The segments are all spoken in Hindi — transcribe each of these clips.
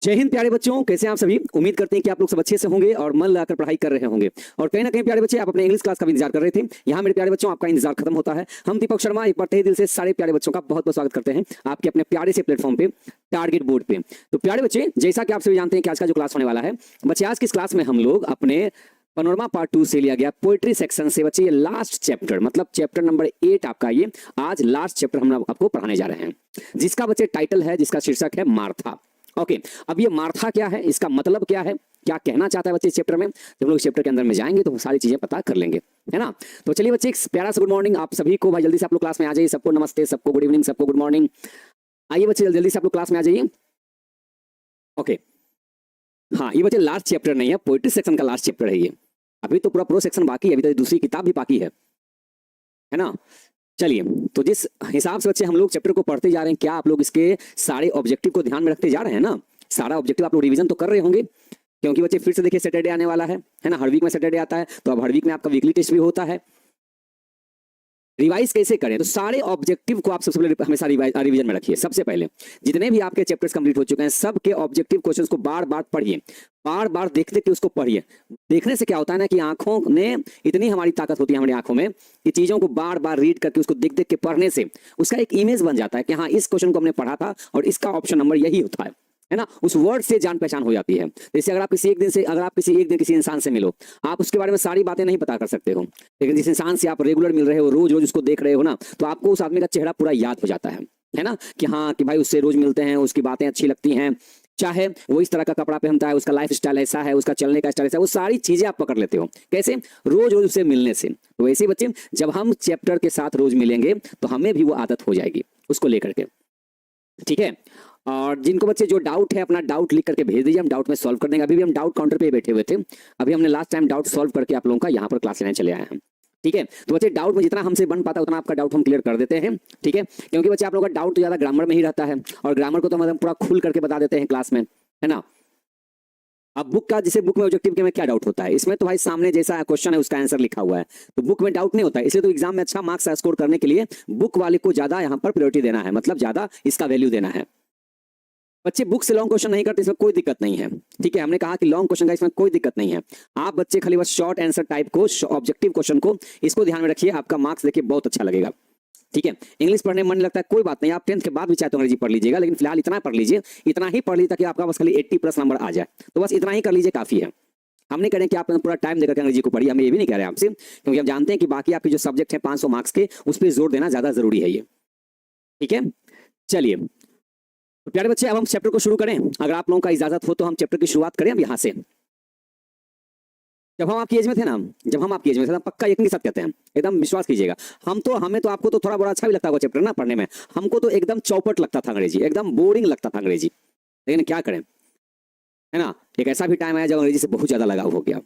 जय हिंद प्यारे बच्चों, कैसे हैं आप सभी। उम्मीद करते हैं कि आप लोग सब अच्छे से होंगे और मन लगाकर पढ़ाई कर रहे होंगे। और कहीं ना कहीं प्यारे बच्चे आप अपने इंग्लिश क्लास का भी इंतजार कर रहे थे। यहाँ मेरे प्यारे बच्चों आपका इंतजार खत्म होता है। हम दीपक शर्मा एक बार तहे दिल से सारे प्यारे बच्चों का बहुत बहुत स्वागत करते हैं आपके अपने प्यारे से प्लेटफॉर्म पे, टारगेट बोर्ड पे। तो प्यारे बच्चे, जैसा कि आप सभी जानते हैं कि आज का जो क्लास होने वाला है बच्चे, आज की इस क्लास में हम लोग अपने पनोरमा पार्ट 2 से लिया गया पोएट्री सेक्शन से बच्चे ये लास्ट चैप्टर, मतलब चैप्टर नंबर 8 आपका ये आज लास्ट चैप्टर हम आपको पढ़ाने जा रहे हैं, जिसका बच्चे टाइटल है, जिसका शीर्षक है मार्था। ओके, अब ये मार्था क्या है, इसका मतलब क्या है, क्या कहना चाहता है बच्चे इस चैप्टर में। जब लोग चैप्टर के अंदर में जाएंगे तो सारी चीजें पता कर लेंगे, है ना। तो चलिए बच्चे, एक प्यारा सा गुड मॉर्निंग आप सभी को। भाई जल्दी से आप लोग क्लास में आ जाइए। सबको नमस्ते, सबको गुड इवनिंग, सबको गुड मॉर्निंग। आइए बच्चे जल्दी से आप लोग क्लास में आ जाइए। ओके, हाँ ये बच्चे लास्ट चैप्टर नहीं है, पोएट्री सेक्शन का लास्ट चैप्टर है ये। अभी तो पूरा प्रो सेक्शन बाकी है, अभी तो दूसरी किताब भी बाकी है ना। चलिए, तो जिस हिसाब से बच्चे हम लोग चैप्टर को पढ़ते जा रहे हैं, क्या आप लोग इसके सारे ऑब्जेक्टिव को ध्यान में रखते जा रहे हैं ना। सारा ऑब्जेक्टिव आप लोग रिवीजन तो कर रहे होंगे, क्योंकि बच्चे फिर से देखिए सैटरडे आने वाला है ना। हर वीक में सैटरडे आता है, तो अब हर वीक में आपका वीकली टेस्ट भी होता है। रिवाइज कैसे करें, तो सारे ऑब्जेक्टिव को आप सबसे पहले हमेशा रिवीजन में रखिए। सबसे पहले जितने भी आपके चैप्टर्स कंप्लीट हो चुके हैं, सबके ऑब्जेक्टिव क्वेश्चंस को बार बार पढ़िए, बार बार देखते कि उसको पढ़िए। देखने से क्या होता है ना कि आंखों ने इतनी हमारी ताकत होती है हमारी आंखों में कि चीजों को बार बार रीड करके उसको देख देख के पढ़ने से उसका एक इमेज बन जाता है कि हाँ इस क्वेश्चन को हमने पढ़ा था और इसका ऑप्शन नंबर यही होता है ना। उस वर्ड से जान पहचान हो जाती है। जैसे अगर आप किसी एक दिन किसी इंसान से मिलो, आप उसके बारे में सारी बातें नहीं पता कर सकते हो, लेकिन जिस इंसान से आप रेगुलर मिल रहे हो, रोज रोज उसको देख रहे हो ना, तो आपको उस आदमी का चेहरा पूरा याद हो जाता है ना, कि हाँ कि भाई उससे रोज मिलते हैं, उसकी बातें अच्छी लगती हैं, चाहे वो इस तरह का कपड़ा पहनता है, उसका लाइफ स्टाइल ऐसा है, उसका चलने का स्टाइल ऐसा है, वो सारी चीजें आप पकड़ लेते हो। कैसे? रोज रोज उससे मिलने से। तो वैसे बच्चे, जब हम चैप्टर के साथ रोज मिलेंगे तो हमें भी वो आदत हो जाएगी उसको लेकर के, ठीक है। और जिनको बच्चे जो डाउट है, अपना डाउट लिख करके भेज दीजिए, हम डाउट में सॉल्व कर देंगे। अभी भी हम डाउट काउंटर पे बैठे हुए थे, अभी हमने लास्ट टाइम डाउट सॉल्व करके आप लोगों का यहाँ पर क्लास लेने चले आए हैं, ठीक है। तो बच्चे डाउट में जितना हमसे बन पाता है उतना आपका डाउट हम क्लियर कर देते हैं, ठीक है। क्योंकि बच्चे आप लोगों का डाउट तो ज्यादा ग्रामर में ही रहता है, और ग्रामर को तो हम पूरा खुल करके बता देते हैं क्लास में, है ना। अब बुक का, जैसे बुक में ऑब्जेक्टिव के में क्या डाउट होता है, इसमें तो भाई सामने जैसा क्वेश्चन है उसका आंसर लिखा हुआ है, तो बुक में डाउट नहीं होता है। इसलिए तो एग्जाम में अच्छा मार्क्स स्कोर करने के लिए बुक वाले को ज्यादा यहाँ पर प्रायोरिटी देना है, मतलब ज्यादा इसका वैल्यू देना है। बच्चे बुक से लॉन्ग क्वेश्चन नहीं करते, इसमें कोई दिक्कत नहीं है, ठीक है। हमने कहा कि लॉन्ग क्वेश्चन का इसमें कोई दिक्कत नहीं है। आप बच्चे खाली बस शॉर्ट आंसर टाइप को, ऑब्जेक्टिव क्वेश्चन को, इसको ध्यान में रखिए, आपका मार्क्स देखिए बहुत अच्छा लगेगा, ठीक है। इंग्लिश पढ़ने में मन लगता है, कोई बात नहीं, आप 10th के बाद भी चाहे तो अंग्रेजी पढ़ लीजिएगा, लेकिन फिलहाल इतना पढ़ लीजिए, इतना ही पढ़ लीजिए ताकि आपका बस खाली 80+ नंबर आ जाए। तो बस इतना ही कर लीजिए, काफी है। हम नहीं करें कि आप पूरा टाइम देकर अंग्रेजी को पढ़िए, हम ये भी नहीं कह रहे हैं आपसे, क्योंकि हम जानते हैं कि बाकी आपके जो सब्जेक्ट है 500 मार्क्स के, उस पर जोर देना ज्यादा जरूरी है ये, ठीक है। चलिए तो प्यारे बच्चे, अब हम चैप्टर को शुरू करें। अगर आप लोगों का इजाजत हो तो हम चैप्टर की शुरुआत करें अब यहाँ से। जब हम आपकी एज में थे ना, पक्का यकीन के साथ कहते हैं, एकदम विश्वास कीजिएगा, हमें तो आपको तो थोड़ा बड़ा अच्छा भी लगता होगा चैप्टर ना पढ़ने में, हमको तो एकदम चौपट लगता था अंग्रेजी, एकदम बोरिंग लगता था अंग्रेजी, लेकिन क्या करें, है ना। एक ऐसा भी टाइम आया जब अंग्रेजी से बहुत ज्यादा लगाव हो गया।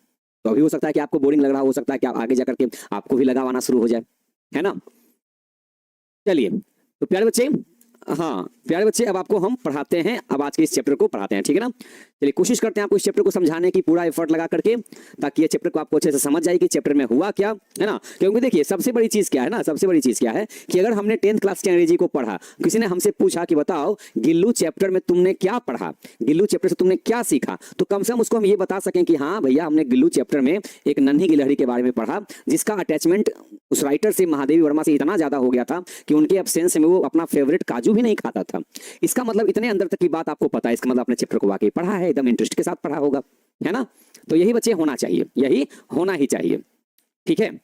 तो अभी हो सकता है कि आपको बोरिंग लग रहा हो सकता है कि आप आगे जाकर के आपको भी लगाव आना शुरू हो जाए, है ना। चलिए तो प्यारे बच्चे, हाँ प्यारे बच्चे, अब आपको हम पढ़ाते हैं, अब आज के इस चैप्टर को पढ़ाते हैं, ठीक है ना। चलिए कोशिश करते हैं आपको इस चैप्टर को समझाने की पूरा एफर्ट लगा करके, ताकि ये चैप्टर को आपको अच्छे से समझ जाए कि चैप्टर में हुआ क्या, है ना। क्योंकि देखिए सबसे बड़ी चीज क्या है ना, सबसे बड़ी चीज क्या है कि अगर हमने 10th क्लास की अंग्रेजी को पढ़ा, किसी ने हमसे पूछा कि बताओ गिल्लू चैप्टर में तुमने क्या पढ़ा, गिल्लू चैप्टर से तुमने क्या सीखा, तो कम से कम उसको हम ये बता सकें कि हाँ भैया हमने गिल्लू चैप्टर में एक नन्ही गिलहरी के बारे में पढ़ा, जिसका अटैचमेंट उस राइटर से, महादेवी वर्मा से, इतना ज्यादा हो गया था कि उनके एब्सेंस में वो अपना फेवरेट काजू भी नहीं खाता था। इसका मतलब इतने अंदर तक की बात आपको पता है, इसका मतलब अपने चैप्टर को वाकई पढ़ा है, एकदम इंटरेस्ट के साथ पढ़ा होगा, है ना। तो यही बच्चे होना चाहिए, यही होना ही चाहिए, ठीक है।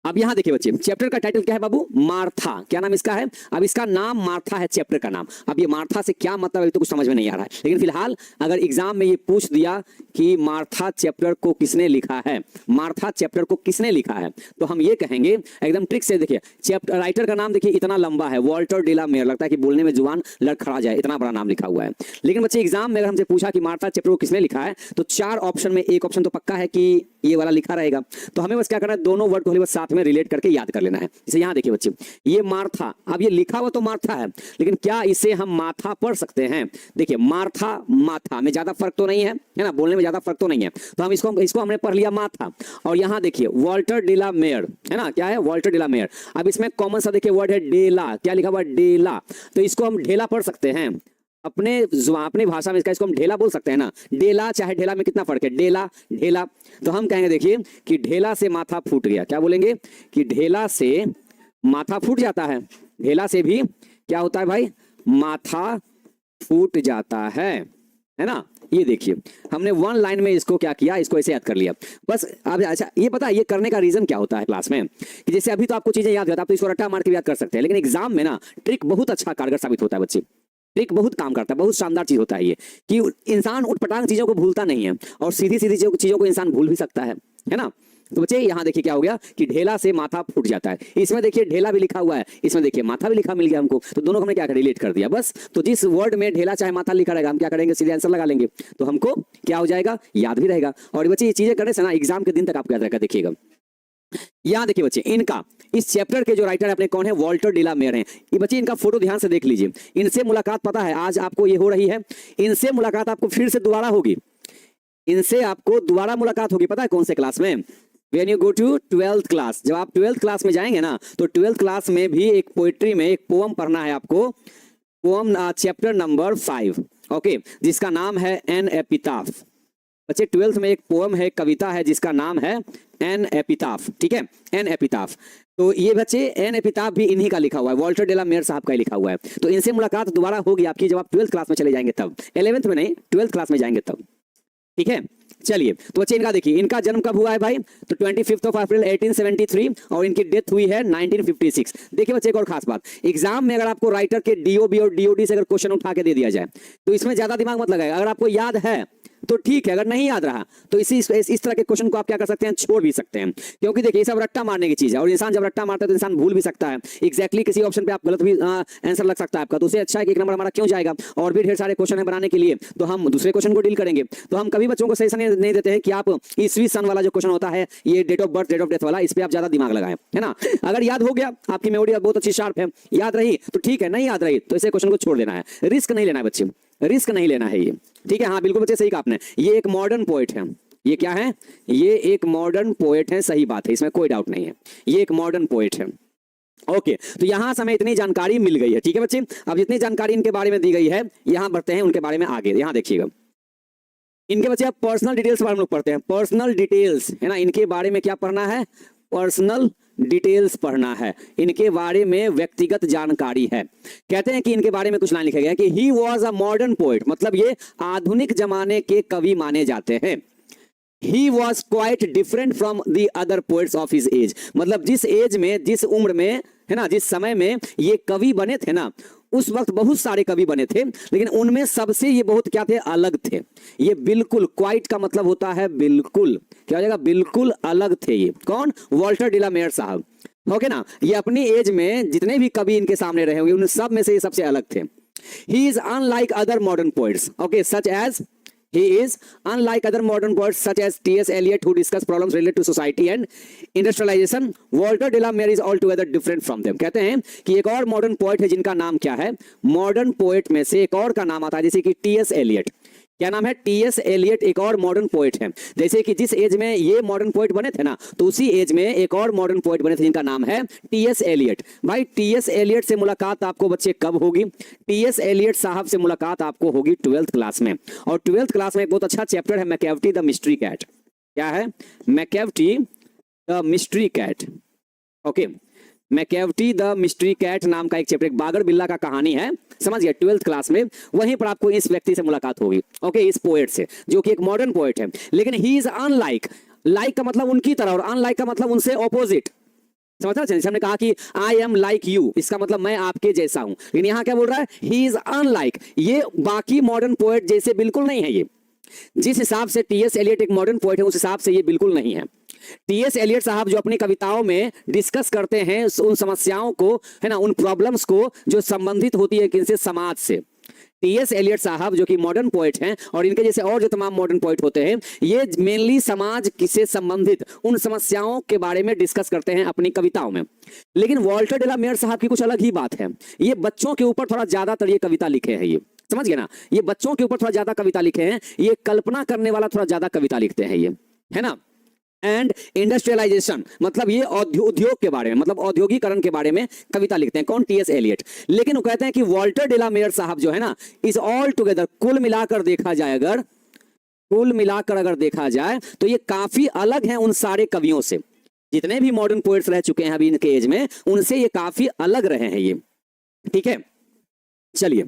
अब यहां देखिए बच्चे, चैप्टर का टाइटल क्या है बाबू, मार्था। क्या नाम इसका है, अब इसका नाम मार्था है, चैप्टर का नाम। अब ये मार्था से क्या मतलब है तो कुछ समझ में नहीं आ रहा है, लेकिन फिलहाल अगर एग्जाम में ये पूछ दिया कि मार्था चैप्टर को किसने लिखा है, मार्था चैप्टर को किसने लिखा है, तो हम ये कहेंगे एकदम ट्रिक से। देखिए चैप्टर राइटर का नाम देखिए इतना लंबा है, वॉल्टर डे ला मेयर, लगता है कि बोलने में जुबान लड़खड़ा जाए, इतना बड़ा नाम लिखा हुआ है। लेकिन बच्चे एग्जाम में अगर हमसे पूछा कि मार्था चैप्टर को किसने लिखा है, तो 4 ऑप्शन में एक ऑप्शन तो पक्का है कि ये वाला लिखा रहेगा। तो हमें बस क्या करना है, दोनों वर्ड को बस साथ में रिलेट करके याद कर लेना है। जैसे यहाँ देखिए बच्चे, ये मार्था, अब ये लिखा हुआ तो मार्था है, लेकिन क्या इसे हम माथा पढ़ सकते हैं। देखिए मार्था माथा में ज्यादा फर्क तो नहीं है ना, बोलने में ज्यादा फर्क तो नहीं है, तो हम इसको हमने पढ़ लिया माथा। और यहाँ देखिए वॉल्टर डे ला मेयर, है ना, क्या है, वॉल्टर डे ला मेयर। अब इसमें कॉमन सा देखिए वर्ड है डेला, क्या लिखा हुआ है, डेला, तो इसको हम ढेला पढ़ सकते हैं। अपने भाषा में इसको हम ढेला बोल सकते हैं ना। डेला चाहे ढेला में कितना फर्क है, डेला ढेला। तो हम कहेंगे देखिए कि ढेला से माथा फूट गया। क्या बोलेंगे कि ढेला से माथा फूट जाता है। ढेला से भी क्या होता है भाई, माथा फूट जाता है ना। ये देखिए हमने वन लाइन में इसको क्या किया, इसको ऐसे याद कर लिया बस। अब अच्छा ये पता है ये करने का रीजन क्या होता है क्लास में, कि जैसे अभी तो आपको चीजें याद है, आप तो इसको रट्टा मार के याद कर सकते हैं, लेकिन एग्जाम में ना ट्रिक बहुत अच्छा कारगर साबित होता है बच्चे। ट्रिक बहुत काम करता है, बहुत शानदार चीज होता है ये, कि इंसान उटपटांग चीजों को भूलता नहीं है और सीधी सीधी चीजों को इंसान भूल भी सकता है ना। तो बच्चे यहाँ देखिए क्या हो गया कि ढेला से माथा फूट जाता है। इसमें देखिए ढेला भी लिखा हुआ है, इसमें देखिए माथा भी लिखा मिल गया हमको, तो दोनों को हमने क्या रिलेट कर दिया बस। तो जिस वर्ड में ढेला चाहे माथा लिखा रहेगा हम क्या करेंगे, सीधे आंसर लगा लेंगे, तो हमको क्या हो जाएगा, याद भी रहेगा। और बच्चे ये चीजें करने से ना एग्जाम के दिन तक आपको याद रहेगा। देखिएगा यहाँ देखिए बच्चे, इनका इस चैप्टर के जो राइटर अपने कौन है, वॉल्टर डिलामेयर हैं। ये बच्चे इनका फोटो ध्यान से देख लीजिए। इनसे मुलाकात पता है आज आपको ये हो रही है, इनसे मुलाकात आपको फिर से दोबारा होगी, इनसे आपको दोबारा मुलाकात होगी। पता है कौन से क्लास में, When you go to 12th class. जब आप 12th क्लास में जाएंगे ना, तो 12th क्लास में भी एक पोएट्री में एक पोअम पढ़ना है आपको, पोअम चैप्टर नंबर 5, ओके, जिसका नाम है एन एपिटाफ। बच्चे 12th में एक पोअम है, कविता है जिसका नाम है एन एपिटाफ, ठीक है, एन एपिटाफ। तो ये बच्चे एन एपिटाफ भी इन्हीं का लिखा हुआ है, वॉल्टर डिलामेयर साहब का ही लिखा हुआ है। तो इनसे मुलाकात दोबारा होगी आपकी जब आप 12th क्लास में चले जाएंगे तब, 11th में नहीं 12th क्लास में जाएंगे तब, ठीक है। चलिए तो बच्चे इनका देखिए, इनका जन्म कब हुआ है भाई, तो 25 अप्रैल 1873 और इनकी डेथ हुई है 1956। देखिए बच्चे एक और खास बात, एग्जाम में अगर आपको राइटर के डीओबी और डीओडी से अगर क्वेश्चन उठा के दे दिया जाए तो इसमें ज्यादा दिमाग मत लगाएगा। अगर आपको याद है तो ठीक है, अगर नहीं याद रहा तो इस तरह के क्वेश्चन को आप क्या कर सकते हैं, छोड़ भी सकते हैं। क्योंकि देखिए ये सब रट्टा मारने की चीज है और इंसान जब रट्टा मारता है तो इंसान भूल भी सकता है। एग्जैक्टली किसी ऑप्शन पे आप गलत भी आंसर लग सकता है आपका, तो उससे अच्छा है कि एक नंबर हमारा क्यों जाएगा। और भी ढेर सारे क्वेश्चन है बनाने के लिए, तो हम दूसरे क्वेश्चन को डील करेंगे। तो हम कभी बच्चों को सही नहीं देते हैं कि आप ईस्वी सन वाला जो क्वेश्चन होता है, ये date of birth date of death वाला, इस पे आप ज्यादा दिमाग लगाएं, है ना। अगर याद हो गया, आपकी मेमोरी बहुत अच्छी शार्प है, याद रही तो ठीक है, नहीं याद रही तो इसे क्वेश्चन को छोड़ देना है। रिस्क नहीं लेना है बच्चे, रिस्क नहीं लेना है ये, ठीक है। हाँ बिल्कुल बच्चे सही कहा आपने, ये एक मॉडर्न पोएट है। ये क्या है, ये एक मॉडर्न पोएट है, सही बात है, इसमें कोई डाउट नहीं है, ये एक मॉडर्न पोएट है। ओके तो यहां से हमें इतनी जानकारी मिल गई है, ठीक है बच्चे। अब जितनी जानकारी इनके बारे में दी गई है, यहां बढ़ते हैं उनके बारे में आगे। यहां देखिएगा इनके बच्चे, अब पर्सनल डिटेल्स बारे में लोग पढ़ते हैं, पर्सनल डिटेल्स है ना। इनके बारे में क्या पढ़ना है, पर्सनल डिटेल्स पढ़ना है, इनके बारे में व्यक्तिगत जानकारी है। कहते हैं कि इनके बारे में कुछ लाइन लिखा गया है कि he was a modern poet, मतलब ये आधुनिक जमाने के कवि माने जाते हैं। He was quite different from the other poets of his age, मतलब जिस एज में, जिस उम्र में, है ना, जिस समय में ये कवि बने थे ना, उस वक्त बहुत सारे कवि बने थे, लेकिन उनमें सबसे ये बहुत क्या थे, अलग थे। ये बिल्कुल, क्वाइट का मतलब होता है बिल्कुल, क्या हो जाएगा, बिल्कुल अलग थे। ये कौन, वॉल्टर डिलामेयर साहब, ओके ना। ये अपनी एज में जितने भी कवि इनके सामने रहे होंगे उन सब में से ये सबसे अलग थे। He is unlike other modern poets, okay, such as he is unlike other modern poets such as T.S. Eliot who discuss problems related to society and industrialization. Walter Delamere is altogether different from them. कहते हैं कि एक और मॉडर्न पोएट है जिनका नाम क्या है, मॉडर्न पोएट में से एक और का नाम आता है, जैसे कि T.S. Eliot। क्या नाम है, टी.एस. एलियट एक और मॉडर्न पोएट है। जैसे कि जिस एज में ये मॉडर्न पोएट बने थे ना, तो उसी एज में एक और मॉडर्न पोएट बने थे जिनका नाम है टी.एस. एलियट। भाई टी.एस. एलियट से मुलाकात आपको बच्चे कब होगी, टी.एस. एलियट साहब से मुलाकात आपको होगी 12th क्लास में। और 12th क्लास में एक बहुत अच्छा चैप्टर है मैकैविटी द मिस्ट्री कैट। क्या है, Macavity the mystery cat, okay, Macavity the mystery cat नाम का एक चैप्टर, एक बागर बिल्ला का कहानी है, समझ गया, 12th क्लास में। वहीं पर आपको इस व्यक्ति से मुलाकात होगी, ओके, इस पोएट से, जो कि एक मॉडर्न पोएट है। लेकिन ही इज अनलाइक, लाइक का मतलब उनकी तरह और अनलाइक का मतलब उनसे ऑपोजिट, समझ रहे हैं। हमने कहा कि आई एम लाइक यू, इसका मतलब मैं आपके जैसा हूं, लेकिन यहां क्या बोल रहा है, ही इज अनलाइक, ये बाकी मॉडर्न पोएट जैसे बिल्कुल नहीं है। ये जिस हिसाब से टी.एस. एलियट एक मॉडर्न पोएट है, उस हिसाब से ये बिल्कुल नहीं है। टी.एस. एलियट साहब जो अपनी कविताओं में डिस्कस करते हैं उन समस्याओं को, है ना, उन प्रॉब्लम्स को जो संबंधित होती है किनसे, समाज से। टी.एस. एलियट साहब जो कि मॉडर्न पोएट हैं और इनके जैसे और जो तमाम मॉडर्न पोएट होते हैं, ये मेनली समाज से संबंधित उन समस्याओं के बारे में डिस्कस करते हैं अपनी कविताओं में। लेकिन वॉल्टर डिलामेयर साहब की कुछ अलग ही बात है, ये बच्चों के ऊपर थोड़ा ज्यादातर ये कविता लिखे हैं, ये समझ गए ना, ये बच्चों के ऊपर थोड़ा ज्यादा कविता लिखे हैं, ये कल्पना करने वाला थोड़ा ज्यादा कविता लिखते हैं ये, है ना। एंड इंडस्ट्रियलाइजेशन, मतलब ये उद्योग के बारे में, मतलब औद्योगिकरण के बारे में कविता लिखते हैं। कौन? टी.एस. एलियट। लेकिन वो कहते हैं कि वॉल्टर डे ला मेयर साहब जो है ना, इस ऑल टुगेदर, कुल मिलाकर देखा जाए अगर, कुल मिलाकर अगर देखा जाए तो ये काफी अलग हैं उन सारे कवियों से, जितने भी मॉडर्न पोएट्स रह चुके हैं अभी इनके एज में, उनसे ये काफी अलग रहे हैं ये। ठीक है, चलिए।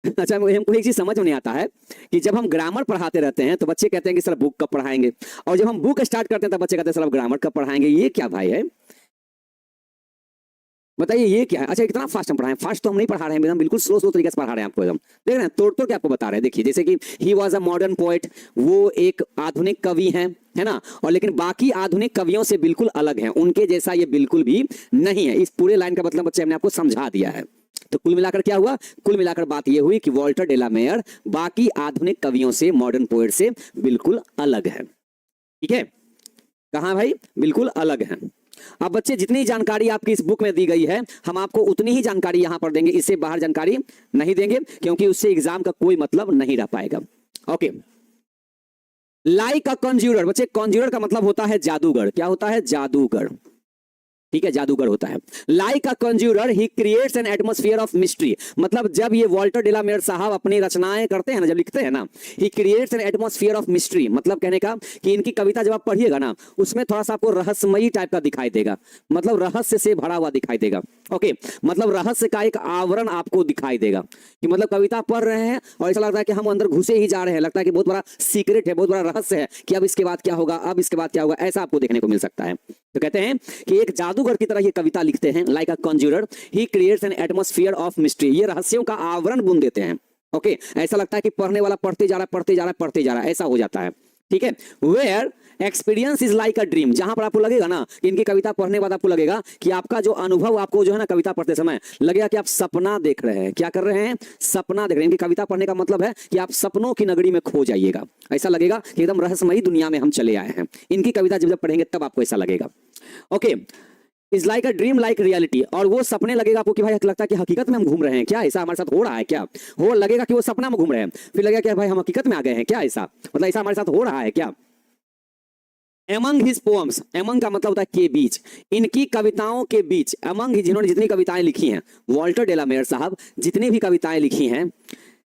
अच्छा, हमको एक चीज समझ में नहीं आता है कि जब हम ग्रामर पढ़ाते रहते हैं तो बच्चे कहते हैं कि सर बुक कब पढ़ाएंगे, और जब हम बुक स्टार्ट करते हैं तब बच्चे कहते हैं सर अब ग्रामर कब पढ़ाएंगे। ये क्या भाई है, बताइए ये क्या है? अच्छा, इतना फास्ट हम पढ़ाएं? फास्ट तो हम नहीं पढ़ा रहे हैं, एकदम बिल्कुल स्लो स्लो तरीके से पढ़ा रहे हैं आपको, एकदम देख रहे हैं, तोड़ तोड़ के आपको बता रहे हैं। देखिए, जैसे कि he was a modern poet, वो एक आधुनिक कवि हैं, है ना, और लेकिन बाकी आधुनिक कवियों से बिल्कुल अलग हैं, उनके जैसा ये बिल्कुल भी नहीं है। इस पूरे लाइन का मतलब बच्चे हमने आपको समझा दिया है। तो कुल मिलाकर क्या हुआ? कुल मिलाकर बात यह हुई कि वॉल्टर डे ला मेयर बाकी आधुनिक कवियों से, मॉडर्न पोएट से बिल्कुल अलग है। ठीक है, कहां भाई? बिल्कुल अलग है। अब बच्चे, जितनी जानकारी आपकी इस बुक में दी गई है, हम आपको उतनी ही जानकारी यहां पर देंगे, इससे बाहर जानकारी नहीं देंगे, क्योंकि उससे एग्जाम का कोई मतलब नहीं रह पाएगा। Okay, like a conjurer. बच्चे, कॉन्ज्यूरर का मतलब होता है जादूगर। क्या होता है? जादूगर। ठीक है, जादूगर होता है। लाइक अ कंज्यूरर ही creates an atmosphere of mystery, मतलब जब ये वॉल्टर डे ला मेयर साहब अपनी रचनाएं करते हैं ना, जब लिखते हैं ना, ही creates an atmosphere of mystery, मतलब कहने का कि इनकी कविता जब आप पढ़िएगा ना, उसमें थोड़ा सा आपको रहस्यमयी टाइप का दिखाई देगा, मतलब रहस्य से भरा हुआ दिखाई देगा। ओके, मतलब रहस्य का एक आवरण आपको दिखाई देगा, कि मतलब कविता पढ़ रहे हैं और ऐसा लगता है कि हम अंदर घुसे ही जा रहे हैं, लगता है कि बहुत बड़ा सीक्रेट है, बहुत बड़ा रहस्य है, कि अब इसके बाद क्या होगा, अब इसके बाद क्या होगा, ऐसा आपको देखने को मिल सकता है। तो कहते हैं कि एक जादूगर की तरह ये कविता लिखते हैं, लाइक अ कॉन्ज्यूरर ही creates an atmosphere of mystery, ये रहस्यों का आवरण बुन देते हैं। ओके, ऐसा लगता है कि पढ़ने वाला पढ़ते जा रहा है, पढ़ते जा रहा है, पढ़ते जा रहा है, ऐसा हो जाता है। ठीक है, where experience is like a dream, जहां पर आपको लगेगा ना कि इनकी कविता पढ़ने के बाद आपको लगेगा कि आपका जो अनुभव, आपको जो है ना कविता पढ़ते समय लगेगा कि आप सपना देख रहे हैं। क्या कर रहे हैं? सपना देख रहे हैं। इनकी कविता पढ़ने का मतलब है कि आप सपनों की नगरी में खो जाइएगा, ऐसा लगेगा कि एकदम रहस्यमयी दुनिया में हम चले आए हैं। इनकी कविता जब पढ़ेंगे तब आपको ऐसा लगेगा। Okay, is like a dream like reality, और वो सपने लगेगा आपको कि भाई लगता है कि हकीकत में हम घूम रहे हैं क्या, ऐसा हमारे साथ हो रहा है क्या, हो लगेगा कि वो सपना में घूम रहे हैं, फिर लगेगा कि भाई हम हकीकत में आ गए हैं क्या, ऐसा मतलब ऐसा हमारे साथ हो रहा है क्या। एमंग हिज पोएम्स, एमंग का मतलब होता है के बीच, इनकी कविताओं के बीच, एमंग, जिन्होंने जितनी कविताएं लिखी हैं, वॉल्टर डे ला मेयर साहब जितनी भी कविताएं लिखी हैं,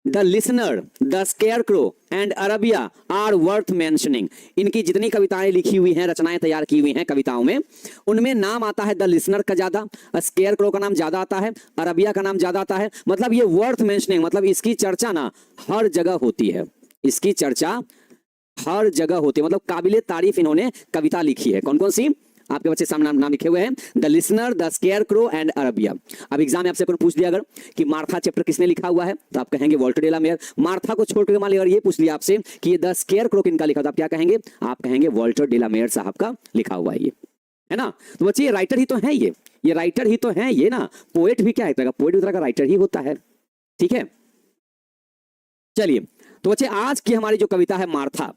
the listener, the scarecrow and Arabia are worth mentioning, इनकी जितनी कविताएं लिखी हुई हैं, रचनाएं तैयार की हुई हैं कविताओं में, उनमें नाम आता है द लिसनर का ज्यादा, स्केयरक्रो का नाम ज्यादा आता है, अरबिया का नाम ज्यादा आता है, मतलब ये वर्थ मेंशनिंग, मतलब इसकी चर्चा ना हर जगह होती है, इसकी चर्चा हर जगह होती है, मतलब काबिले तारीफ इन्होंने कविता लिखी है। कौन कौन सी? आपके बच्चे सामने नाम लिखे हुए हैं, the listener, the scarecrow and Arabia. अब एग्जाम में आपसे कोई पूछ दिया अगर कि मार्था चैप्टर किसने लिखा हुआ है, तो आप कहेंगे Walter de la Mare. Martha को छोड़ के मान लीजिए ये पूछ लिया आपसे कि ये द स्केयरक्रो किनका लिखा, तो आप क्या कहेंगे? आप कहेंगे वॉल्टर डे ला मेयर साहब का लिखा हुआ है ये, है ना। तो बच्चे, ये राइटर ही तो है, ये राइटर ही तो है ये ना। पोएट भी क्या है, पोएट भी तरह का राइटर ही होता है। ठीक है, चलिए। तो बच्चे, आज की हमारी जो कविता है मार्था,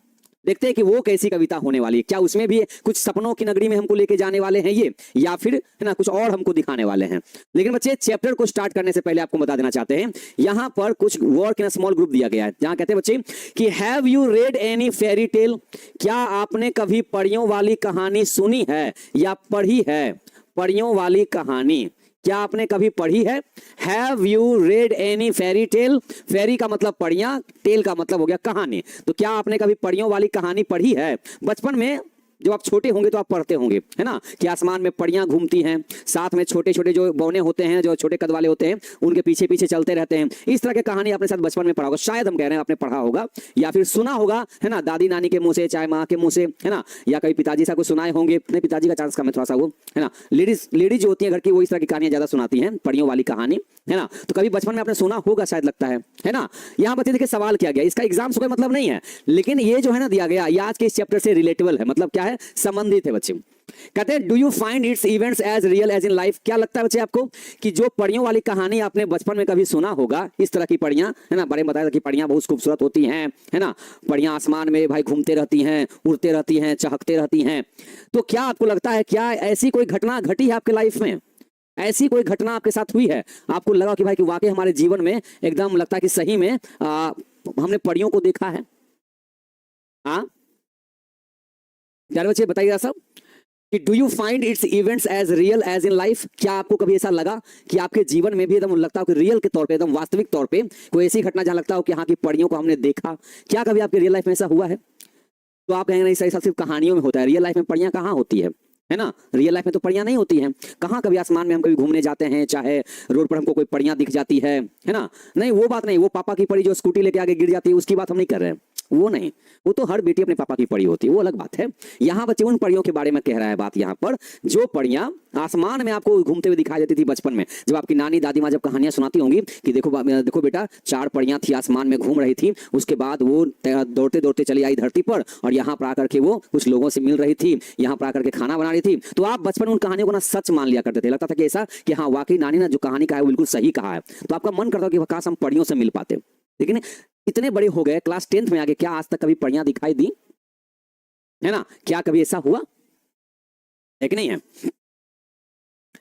देखते हैं कि वो कैसी कविता होने वाली है। क्या उसमें भी कुछ सपनों की नगरी में हमको लेके जाने वाले हैं ये, या फिर है ना कुछ और हमको दिखाने वाले हैं। लेकिन बच्चे, चैप्टर को स्टार्ट करने से पहले आपको बता देना चाहते हैं, यहां पर कुछ वर्क इन स्मॉल ग्रुप दिया गया है, जहां कहते हैं बच्चे कि have you read any fairy tell, क्या आपने कभी परियों वाली कहानी सुनी है या पढ़ी है? परियों वाली कहानी क्या आपने कभी पढ़ी है? Have you read any fairy tale, fairy का मतलब परियां, टेल का मतलब हो गया कहानी, तो क्या आपने कभी परियों वाली कहानी पढ़ी है? बचपन में जब आप छोटे होंगे तो आप पढ़ते होंगे, है ना, कि आसमान में परियां घूमती हैं, साथ में छोटे छोटे जो बौने होते हैं, जो छोटे कद वाले होते हैं, उनके पीछे पीछे चलते रहते हैं। इस तरह की कहानी आपने साथ बचपन में पढ़ा होगा, शायद हम कह रहे हैं आपने पढ़ा होगा या फिर सुना होगा, है ना, दादी नानी के मुंह से, चाहे माँ के मुंह से, है ना, या कभी पिताजी से कुछ सुनाए होंगे। नहीं, पिताजी का चांस कम है थोड़ा सा, वो है ना, लेडीज जो होती है घर की, वो इस तरह की कहानियां ज्यादा सुनाती हैं, परियों वाली कहानी, है ना। तो कभी बचपन में आपने सुना होगा शायद, लगता है ना। यहाँ बच्चे देखिए सवाल किया गया, इसका एग्जाम से कोई मतलब नहीं है, लेकिन ये जो है ना दिया गया, ये आज के इस चैप्टर से रिलेटेबल है, मतलब क्या है, संबंधित है बच्चे। कहते हैं do you find its events as real as in life, क्या लगता है बच्चे आपको कि जो परियों वाली कहानी आपने बचपन में कभी सुना होगा, इस तरह की परियां, है ना, बारे में बताया था कि परियां बहुत खूबसूरत होती हैं, है ना, परियां आसमान में भाई घूमते रहती हैं, उड़ते रहती हैं, चहकते रहती हैं। तो क्या आपको लगता है, क्या ऐसी कोई घटना घटी है आपके लाइफ में, ऐसी कोई घटना आपके साथ हुई है, आपको लगा कि भाई कि वाकई हमारे जीवन में एकदम लगता है कि सही में हमने परियों को देखा है? हाँ, प्यारे बच्चे बताइएगा सब कि do you find its events as real as in life? क्या आपको कभी ऐसा लगा कि आपके जीवन में भी एकदम लगता हो कि रियल के तौर पे, एकदम वास्तविक तौर पे कोई ऐसी घटना जहां लगता हो कि हाँ की परियों को हमने देखा? क्या कभी आपके रियल लाइफ में ऐसा हुआ है? तो आप कहेंगे नहीं सर, ऐसा सिर्फ कहानियों में होता है, रियल लाइफ में परियां कहाँ होती है ना? रियल लाइफ में तो परियां नहीं होती हैं। कहाँ कभी आसमान में हम कभी घूमने जाते हैं, चाहे रोड पर हमको कोई परियां दिख जाती है ना? नहीं, वो बात नहीं। वो पापा की परी जो स्कूटी लेके आगे गिर जाती है उसकी बात हम नहीं कर रहे हैं, वो नहीं। वो तो हर बेटी अपने पापा की परी होती है, वो अलग बात है। यहाँ बच्चे उन परियों के बारे में कह रहा है बात यहाँ पर, जो परियां आसमान में आपको घूमते हुए दिखाई देती थी बचपन में, जब आपकी नानी दादी माँ जब कहानियां सुनाती होंगी कि देखो देखो बेटा, 4 परियां थी, आसमान में घूम रही थी, उसके बाद वो दौड़ते दौड़ते चली आई धरती पर और यहाँ पर आकर के वो कुछ लोगों से मिल रही थी, यहाँ पर आकर के खाना बना रही थी। तो आप बचपन में उन कहानियों को ना सच मान लिया करते थे, लगता था कि ऐसा कि हाँ वाकई नानी ने जो कहानी कहा है वो बिल्कुल सही कहा है। तो आपका मन करता कि काश हम परियों से मिल पाते। लेकिन इतने बड़े हो गए, क्लास 10th में आगे, क्या आज तक कभी परियां दिखाई दी है ना? क्या कभी ऐसा हुआ है कि नहीं है?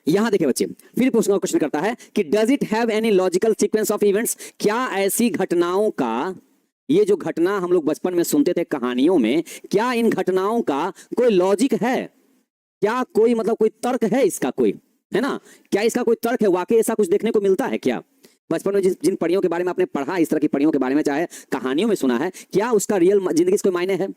यहां देखिए बच्चे, फिर क्वेश्चन करता है कि does it have any logical sequence of events? क्या ऐसी घटनाओं का, ये जो घटना हम लोग बचपन में सुनते थे कहानियों में, क्या इन घटनाओं का कोई लॉजिक है? क्या कोई मतलब कोई तर्क है इसका, कोई है ना? क्या इसका कोई तर्क है? वाकई ऐसा कुछ देखने को मिलता है क्या? बचपन में जिन परियों के बारे में आपने पढ़ा, इस तरह की परियों के बारे में चाहे कहानियों में सुना है, क्या उसका रियल जिंदगी से कोई मायने है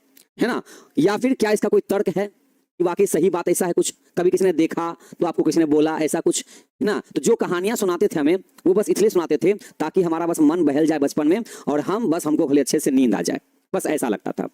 ना? या फिर क्या इसका कोई तर्क है कि वाकई सही बात ऐसा है? कुछ कभी किसी ने देखा तो आपको किसी ने बोला ऐसा कुछ, है ना? तो जो कहानियां सुनाते थे हमें, वो बस इसलिए सुनाते थे ताकि हमारा बस मन बहल जाए बचपन में और हमको भले अच्छे से नींद आ जाए, बस ऐसा लगता था।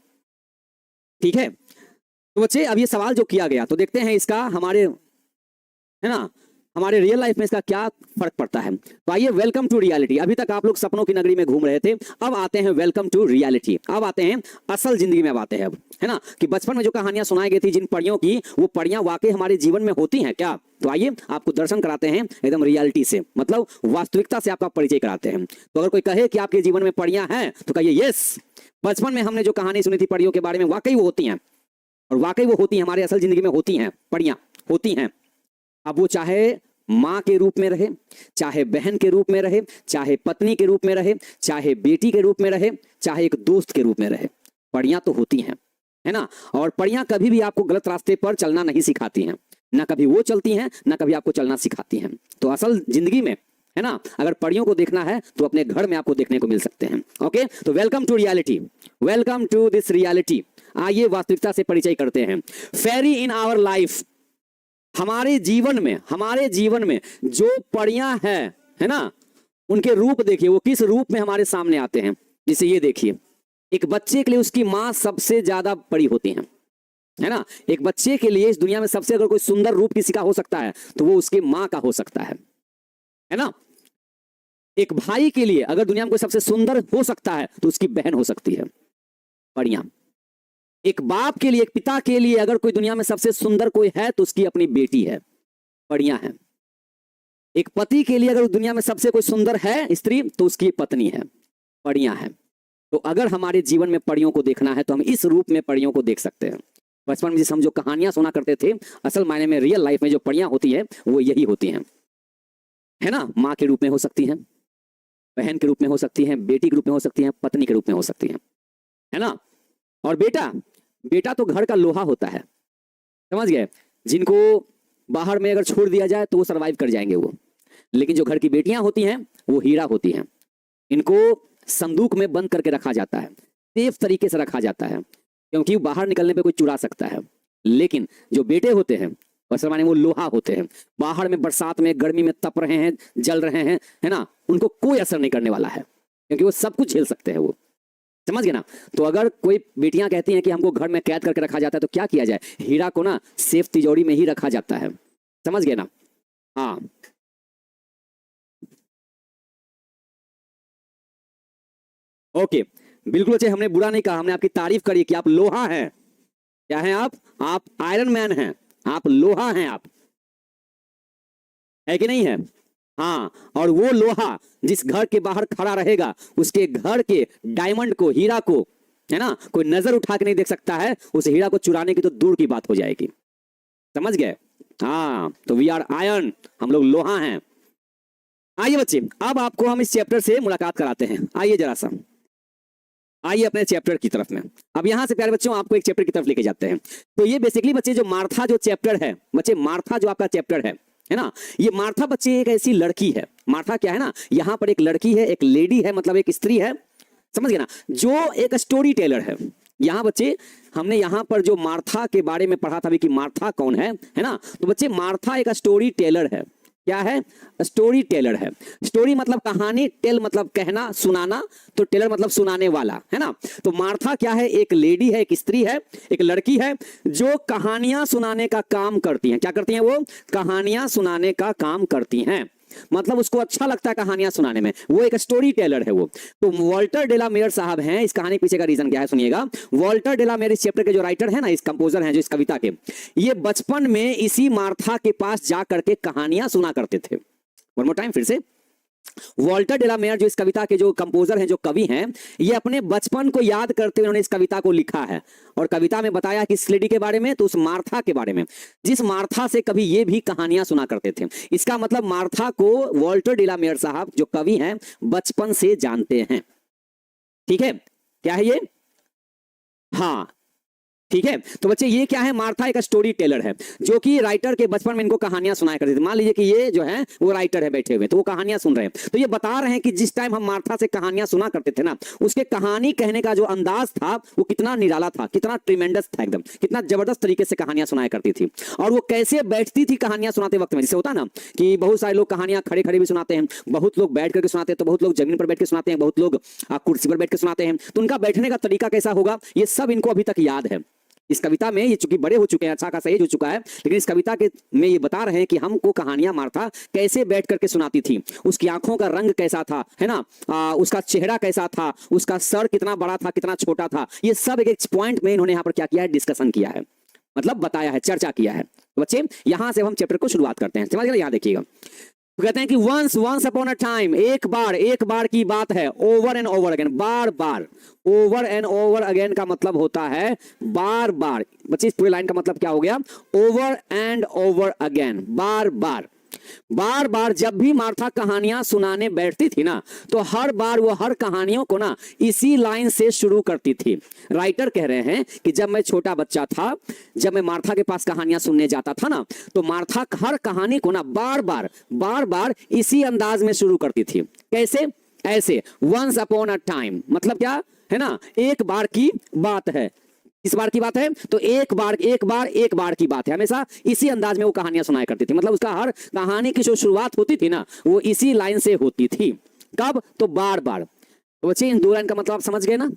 ठीक है, तो बच्चे अब ये सवाल जो किया गया, तो देखते हैं इसका हमारे, है ना, हमारे रियल लाइफ में इसका क्या फर्क पड़ता है। तो आइए, वेलकम टू रियलिटी। अभी तक आप लोग सपनों की नगरी में घूम रहे थे, अब आते हैं वेलकम टू रियलिटी। अब आते हैं असल जिंदगी में, अब आते हैं अब, है ना, कि बचपन में जो कहानियां सुनाई गई थी जिन परियों की, वो परियां वाकई हमारे जीवन में होती हैं क्या? तो आइए आपको दर्शन कराते हैं एकदम रियलिटी से, मतलब वास्तविकता से आपका परिचय कराते हैं। तो अगर कोई कहे कि आपके जीवन में परियां हैं तो कहिए यस, बचपन में हमने जो कहानी सुनी थी परियों के बारे में, वाकई वो होती हैं, और वाकई वो होती हैं, हमारे असल जिंदगी में होती हैं, परियां होती हैं। अब वो चाहे माँ के रूप में रहे, चाहे बहन के रूप में रहे, चाहे पत्नी के रूप में रहे, चाहे बेटी के रूप में रहे, चाहे एक दोस्त के रूप में रहे, परियां तो होती हैं, है ना? और परियां कभी भी आपको गलत रास्ते पर चलना नहीं सिखाती हैं, ना कभी वो चलती हैं, ना कभी आपको चलना सिखाती हैं। तो असल जिंदगी में, है ना, अगर परियों को देखना है तो अपने घर में आपको देखने को मिल सकते हैं। ओके, तो welcome to reality, welcome to this reality. आइए वास्तविकता से परिचय करते हैं। फेरी इन आवर लाइफ, हमारे जीवन में जो परियां हैं, है ना, उनके रूप देखिए, वो किस रूप में हमारे सामने आते हैं। जैसे ये देखिए, एक बच्चे के लिए उसकी माँ सबसे ज्यादा बड़ी होती है ना? एक बच्चे के लिए इस दुनिया में सबसे अगर कोई सुंदर रूप किसी का हो सकता है तो वो उसकी माँ का हो सकता है ना? एक भाई के लिए अगर दुनिया में कोई सबसे सुंदर हो सकता है तो उसकी बहन हो सकती है, परियां। एक बाप के लिए, एक पिता के लिए अगर कोई दुनिया में सबसे सुंदर कोई है तो उसकी अपनी बेटी है, परियां है। एक पति के लिए अगर दुनिया में सबसे कोई सुंदर है स्त्री तो उसकी पत्नी है, परियां है। तो अगर हमारे जीवन में परियों को देखना है तो हम इस रूप में परियों को देख सकते हैं। बचपन में जिसे हम जो कहानियां सुना करते थे, असल मायने में रियल लाइफ में जो परियां होती है वो यही होती हैं, है ना? माँ के रूप में हो सकती हैं, बहन के रूप में हो सकती हैं, बेटी के रूप में हो सकती हैं, पत्नी के रूप में हो सकती हैं, है ना? और बेटा तो घर का लोहा होता है, समझ गए? जिनको बाहर में अगर छोड़ दिया जाए तो वो सरवाइव कर जाएंगे वो। लेकिन जो घर की बेटियां होती हैं वो हीरा होती हैं, इनको संदूक में बंद करके रखा जाता है, सेफ तरीके से रखा जाता है, क्योंकि बाहर निकलने पे कोई चुरा सकता है। लेकिन जो बेटे होते हैं असल माने वो लोहा होते हैं, बाहर में बरसात में गर्मी में तप रहे हैं, जल रहे हैं, है ना, उनको कोई असर नहीं करने वाला है, क्योंकि वो सब कुछ झेल सकते हैं वो, समझ गए ना? तो अगर कोई बेटियां कहती हैं कि हमको घर में कैद करके रखा जाता है तो क्या किया जाए? हीरा को ना सेफ तिजोरी में ही रखा जाता है, समझ गए ना? हाँ, ओके, बिल्कुल अच्छे, हमने बुरा नहीं कहा, हमने आपकी तारीफ करी कि आप लोहा हैं। क्या हैं आप आयरन मैन हैं, आप लोहा हैं, आप है कि नहीं है? हाँ, और वो लोहा जिस घर के बाहर खड़ा रहेगा उसके घर के डायमंड को, हीरा को, है ना, कोई नजर उठा के नहीं देख सकता है, उस हीरा को चुराने की तो दूर की बात हो जाएगी, समझ गए? हाँ, तो वी आर आयरन, हम लोग लोहा हैं। आइए बच्चे, अब आपको हम इस चैप्टर से मुलाकात कराते हैं, आइए जरा सा। आइए अपने चैप्टर की तरफ में। अब यहां से प्यारे बच्चों आपको एक चैप्टर की तरफ लेके जाते हैं। तो ये बेसिकली बच्चे जो मार्था जो चैप्टर है, बच्चे मार्था जो आपका चैप्टर है ना, ये मार्था बच्चे एक ऐसी लड़की है। मार्था क्या है ना, यहां पर एक लड़की है, एक लेडी है, मतलब एक स्त्री है, समझ गए ना, जो एक स्टोरी टेलर है। यहां बच्चे हमने यहां पर जो मार्था के बारे में पढ़ा था अभी कि मार्था कौन है ना, तो बच्चे मार्था एक स्टोरी टेलर है। क्या है? स्टोरी टेलर है। स्टोरी मतलब कहानी, टेल मतलब कहना, सुनाना, तो टेलर मतलब सुनाने वाला, है ना। तो मार्था क्या है? एक लेडी है, एक स्त्री है, एक लड़की है जो कहानियां सुनाने का काम करती हैं। क्या करती हैं वो? कहानियां सुनाने का काम करती हैं। मतलब उसको अच्छा लगता है कहानियां सुनाने में, वो एक स्टोरी टेलर है वो। तो वॉल्टर डे ला मेयर साहब हैं। इस कहानी पीछे का रीजन क्या है सुनिएगा। वॉल्टर डे ला मेयर इस चैप्टर के जो राइटर है ना, इस कंपोजर हैं जो इस कविता के, ये बचपन में इसी मार्था के पास जा करके कहानियां सुना करते थे। वन मोर टाइम, फिर से। वॉल्टर डे ला मेयर जो इस कविता के जो कंपोजर हैं, जो कवि हैं, ये अपने बचपन को याद करते हुए उन्होंने इस कविता को लिखा है। और कविता में बताया कि इस लेडी के बारे में, तो उस मार्था के बारे में, जिस मार्था से कभी ये भी कहानियां सुना करते थे। इसका मतलब मार्था को वॉल्टर डे ला मेयर साहब जो कवि हैं बचपन से जानते हैं। ठीक है, क्या है ये? हाँ, ठीक है। तो बच्चे ये क्या है? मार्था एक स्टोरी टेलर है जो कि राइटर के बचपन में इनको कहानियां सुनाया करते थे। मान लीजिए कि ये जो है वो राइटर है बैठे हुए, तो वो कहानियां सुन रहे हैं। तो ये बता रहे हैं कि जिस टाइम हम मार्था से कहानियां सुना करते थे ना, उसके कहानी कहने का जो अंदाज था वो कितना निराला था, कितना ट्रिमेंडस था, एकदम कितना जबरदस्त तरीके से कहानियां सुनाया करती थी। और वो कैसे बैठती थी कहानियां सुनाते वक्त में, जैसे होता ना कि बहुत सारे लोग कहानियां खड़े खड़े भी सुनाते हैं, बहुत लोग बैठ करके सुनाते हैं, तो बहुत लोग जमीन पर बैठ के सुनाते हैं, बहुत लोग कुर्सी पर बैठ के सुनाते हैं। तो उनका बैठने का तरीका कैसा होगा, ये सब इनको अभी तक याद है। इस कविता में ये चूंकि बड़े हो चुके हैं, अच्छा खासा एज हो चुका है, लेकिन इस कविता के में ये बता रहे हैं कि हमको कहानियां मार्था कैसे बैठ करके सुनाती थी, उसकी आंखों का रंग कैसा था, है ना, उसका चेहरा कैसा था, उसका सर कितना बड़ा था, कितना छोटा था, ये सब एक एक पॉइंट में इन्होंने यहाँ पर क्या किया है? डिस्कशन किया है, मतलब बताया है, चर्चा किया है। तो बच्चे यहां से हम चैप्टर को शुरुआत करते हैं, समझ गए? यहाँ देखिएगा, तो कहते हैं कि वंस अपॉन अ टाइम, एक बार की बात है, over and over again, bar bar. Over and over again का मतलब होता है बार बार। बच्चे इस पूरी लाइन का मतलब क्या हो गया? ओवर एंड ओवर अगेन, बार बार। बार बार जब भी मार्था कहानियां सुनाने बैठती थी ना, तो हर बार वो हर कहानियों को ना इसी लाइन से शुरू करती थी। राइटर कह रहे हैं कि जब मैं छोटा बच्चा था, जब मैं मार्था के पास कहानियां सुनने जाता था ना, तो मार्था हर कहानी को ना बार बार इसी अंदाज में शुरू करती थी। कैसे? ऐसे, वंस अपॉन अ टाइम, मतलब क्या है ना, एक बार की बात है। इस बार की बात है, तो एक बार की बात है। हमेशा इसी अंदाज में वो कहानियां सुनाया करती थी। मतलब उसका हर कहानी की जो शुरुआत होती थी ना, वो इसी लाइन से होती थी। कब? तो बार बार। तो बच्चे इन दो लाइन का मतलब आप समझ गए ना?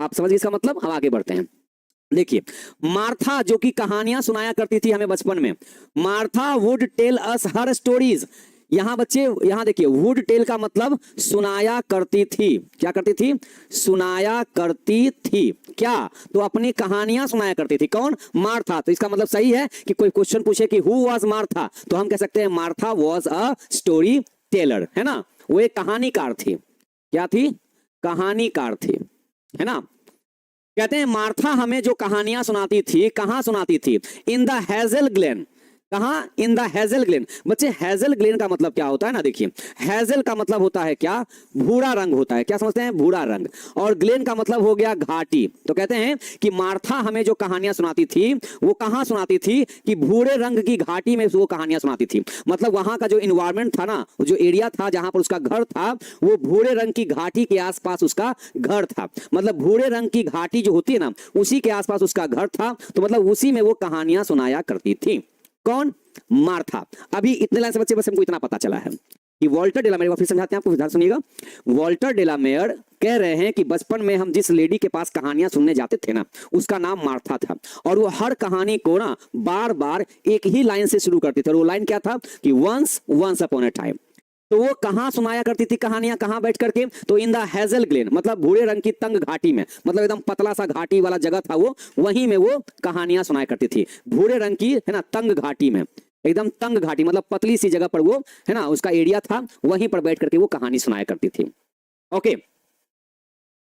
आप समझ गए इसका मतलब? हम आगे बढ़ते हैं। देखिए, मार्था जो कि कहानियां सुनाया करती थी हमें बचपन में, Martha would tell us her stories. यहां बच्चे, यहां देखिए, वुड टेल का मतलब सुनाया करती थी। क्या करती थी? सुनाया करती थी। क्या? तो अपनी कहानियां सुनाया करती थी। कौन? मार्था। तो इसका मतलब सही है कि कोई क्वेश्चन पूछे कि हु वाज मार्था, तो हम कह सकते हैं Martha was a story teller, है ना। वो एक कहानीकार थी। क्या थी? कहानीकार थी, है ना। कहते हैं मार्था हमें जो कहानियां सुनाती थी, कहां सुनाती थी? In the hazel glen. कहां? In the hazel glen. बच्चे हेजल ग्लेन का मतलब क्या होता है ना, देखिए, हेजल का मतलब होता है क्या? भूरा रंग होता है। क्या समझते हैं? भूरा रंग। और ग्लेन का मतलब हो गया घाटी। तो कहते हैं कि मार्था हमें जो कहानियां सुनाती थी, वो कहां सुनाती थी? कि भूरे रंग की घाटी में वो कहानियां सुनाती थी। मतलब वहां का जो इन्वायरमेंट था ना, जो एरिया था जहां पर उसका घर था, वो भूरे रंग की घाटी के आसपास उसका घर था। मतलब भूरे रंग की घाटी जो होती है ना, उसी के आसपास उसका घर था। तो मतलब उसी में वो कहानियां सुनाया करती थी। कौन? मार्था। अभी इतने लाइन से बच्चे बस हमको इतना पता चला है कि वॉल्टर डे ला मेयर, फिर समझाते हैं आपको, ध्यान सुनिएगा। वॉल्टर डे ला मेयर कह रहे हैं कि बचपन में हम जिस लेडी के पास कहानियां सुनने जाते थे ना, उसका नाम मार्था था। और वो हर कहानी को ना बार बार एक ही लाइन से शुरू करती थी। और वो लाइन क्या था? कि वंस अपॉन अ टाइम। तो वो कहां सुनाया करती थी कहानियां? कहां बैठ करके? तो इन द हेजल ग्लेन, मतलब भूरे रंग की तंग घाटी में, मतलब एकदम पतला सा घाटी वाला जगह था वो, वहीं में वो कहानियां सुनाया करती थी। भूरे रंग की, है ना, तंग घाटी में, एकदम तंग घाटी मतलब पतली सी जगह पर वो, है ना, उसका एरिया था, वहीं पर बैठ करके वो कहानी सुनाया करती थी। ओके,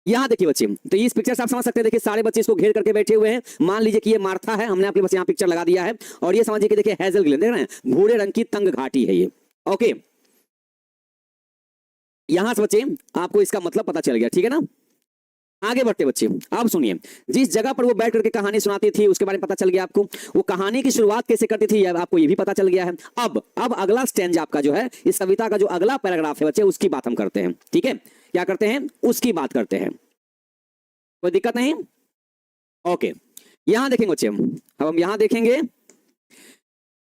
यहां देखिए बच्चे, तो इस पिक्चर से आप समझ सकते हैं। देखिए सारे बच्चे इसको घेर करके बैठे हुए हैं। मान लीजिए कि ये मार्था है, हमने आपके बस यहाँ पिक्चर लगा दिया है। और ये समझिए कि देखिए हेजल ग्लेन, देख रहे हैं, भूरे रंग की तंग घाटी है ये। ओके, यहां से बच्चे आपको इसका मतलब पता चल गया, ठीक है ना। आगे बढ़ते बच्चे, अब सुनिए, जिस जगह पर वो बैठ करके कहानी सुनाती थी उसके बारे में पता चल गया आपको, वो कहानी की शुरुआत कैसे करती थी आपको ये भी पता चल गया है। अब अगला स्टेंजा आपका जो है, इस कविता का जो अगला पैराग्राफ है बच्चे, उसकी बात हम करते हैं। ठीक है, क्या करते हैं, उसकी बात करते हैं, कोई दिक्कत नहीं। ओके, यहां देखेंगे बच्चे, अब हम यहां देखेंगे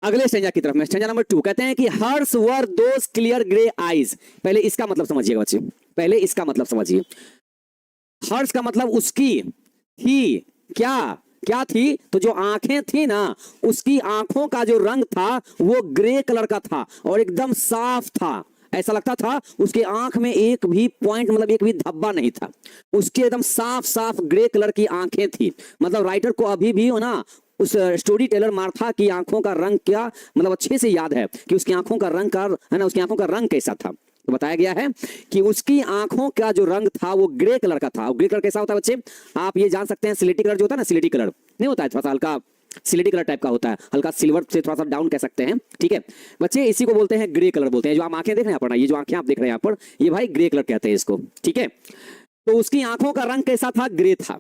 अगले स्टेंजा की तरफ में। स्टेंजा नंबर 2 कहते हैं कि हर्ष वर दोस क्लियर ग्रे आईज। पहले इसका मतलब समझिएगा बच्चे, पहले इसका मतलब समझिए। हर्ष का मतलब उसकी थी, क्या थी, तो जो आंखें थी ना, उसकी आंखों का जो रंग था वो ग्रे कलर का था और एकदम साफ था। ऐसा लगता था उसके आंख में एक भी पॉइंट, मतलब एक भी धब्बा नहीं था। उसके एकदम साफ साफ ग्रे कलर की आंखें थी। मतलब राइटर को अभी भी हो ना उस स्टोरी टेलर मार्था की आंखों का रंग क्या, मतलब अच्छे से याद है कि उसकी आंखों का रंग का है ना, उसकी आंखों का रंग कैसा था। तो बताया गया है कि उसकी आंखों का जो रंग था वो ग्रे कलर का था। ग्रे कलर कैसा होता है बच्चे, आप ये जान सकते हैं, सिलेटी कलर जो होता है ना, सिलेटी कलर नहीं होता है, थोड़ा सा हल्का सिलेटी कलर टाइप का होता है, हल्का सिल्वर से थोड़ा सा डाउन कह सकते हैं। ठीक है बच्चे, इसी को बोलते हैं ग्रे कलर बोलते हैं। जो आप आंखें देख रहे हैं यहाँ पर, ये जो आंखें आप देख रहे हैं यहाँ पर, ये भाई ग्रे कलर कहते हैं इसको। ठीक है, तो उसकी आंखों का रंग कैसा था, ग्रे था।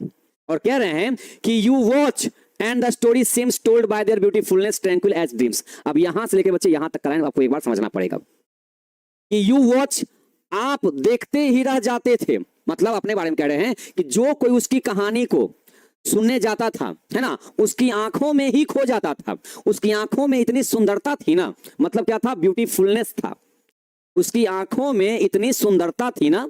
और कह रहे हैं कि you watch and the story seems told by their beautifulness tranquil as dreams. अब यहां से लेके बच्चे यहां तक का लाइन आपको एक बार समझना पड़ेगा कि यू वॉच, आप देखते ही रह जाते थे। मतलब अपने बारे में कह रहे हैं कि जो कोई उसकी कहानी को सुनने जाता था, है ना, उसकी आंखों में ही खो जाता था। उसकी आंखों में इतनी सुंदरता थी ना, मतलब क्या था, ब्यूटीफुलनेस था। उसकी आंखों में इतनी सुंदरता थी ना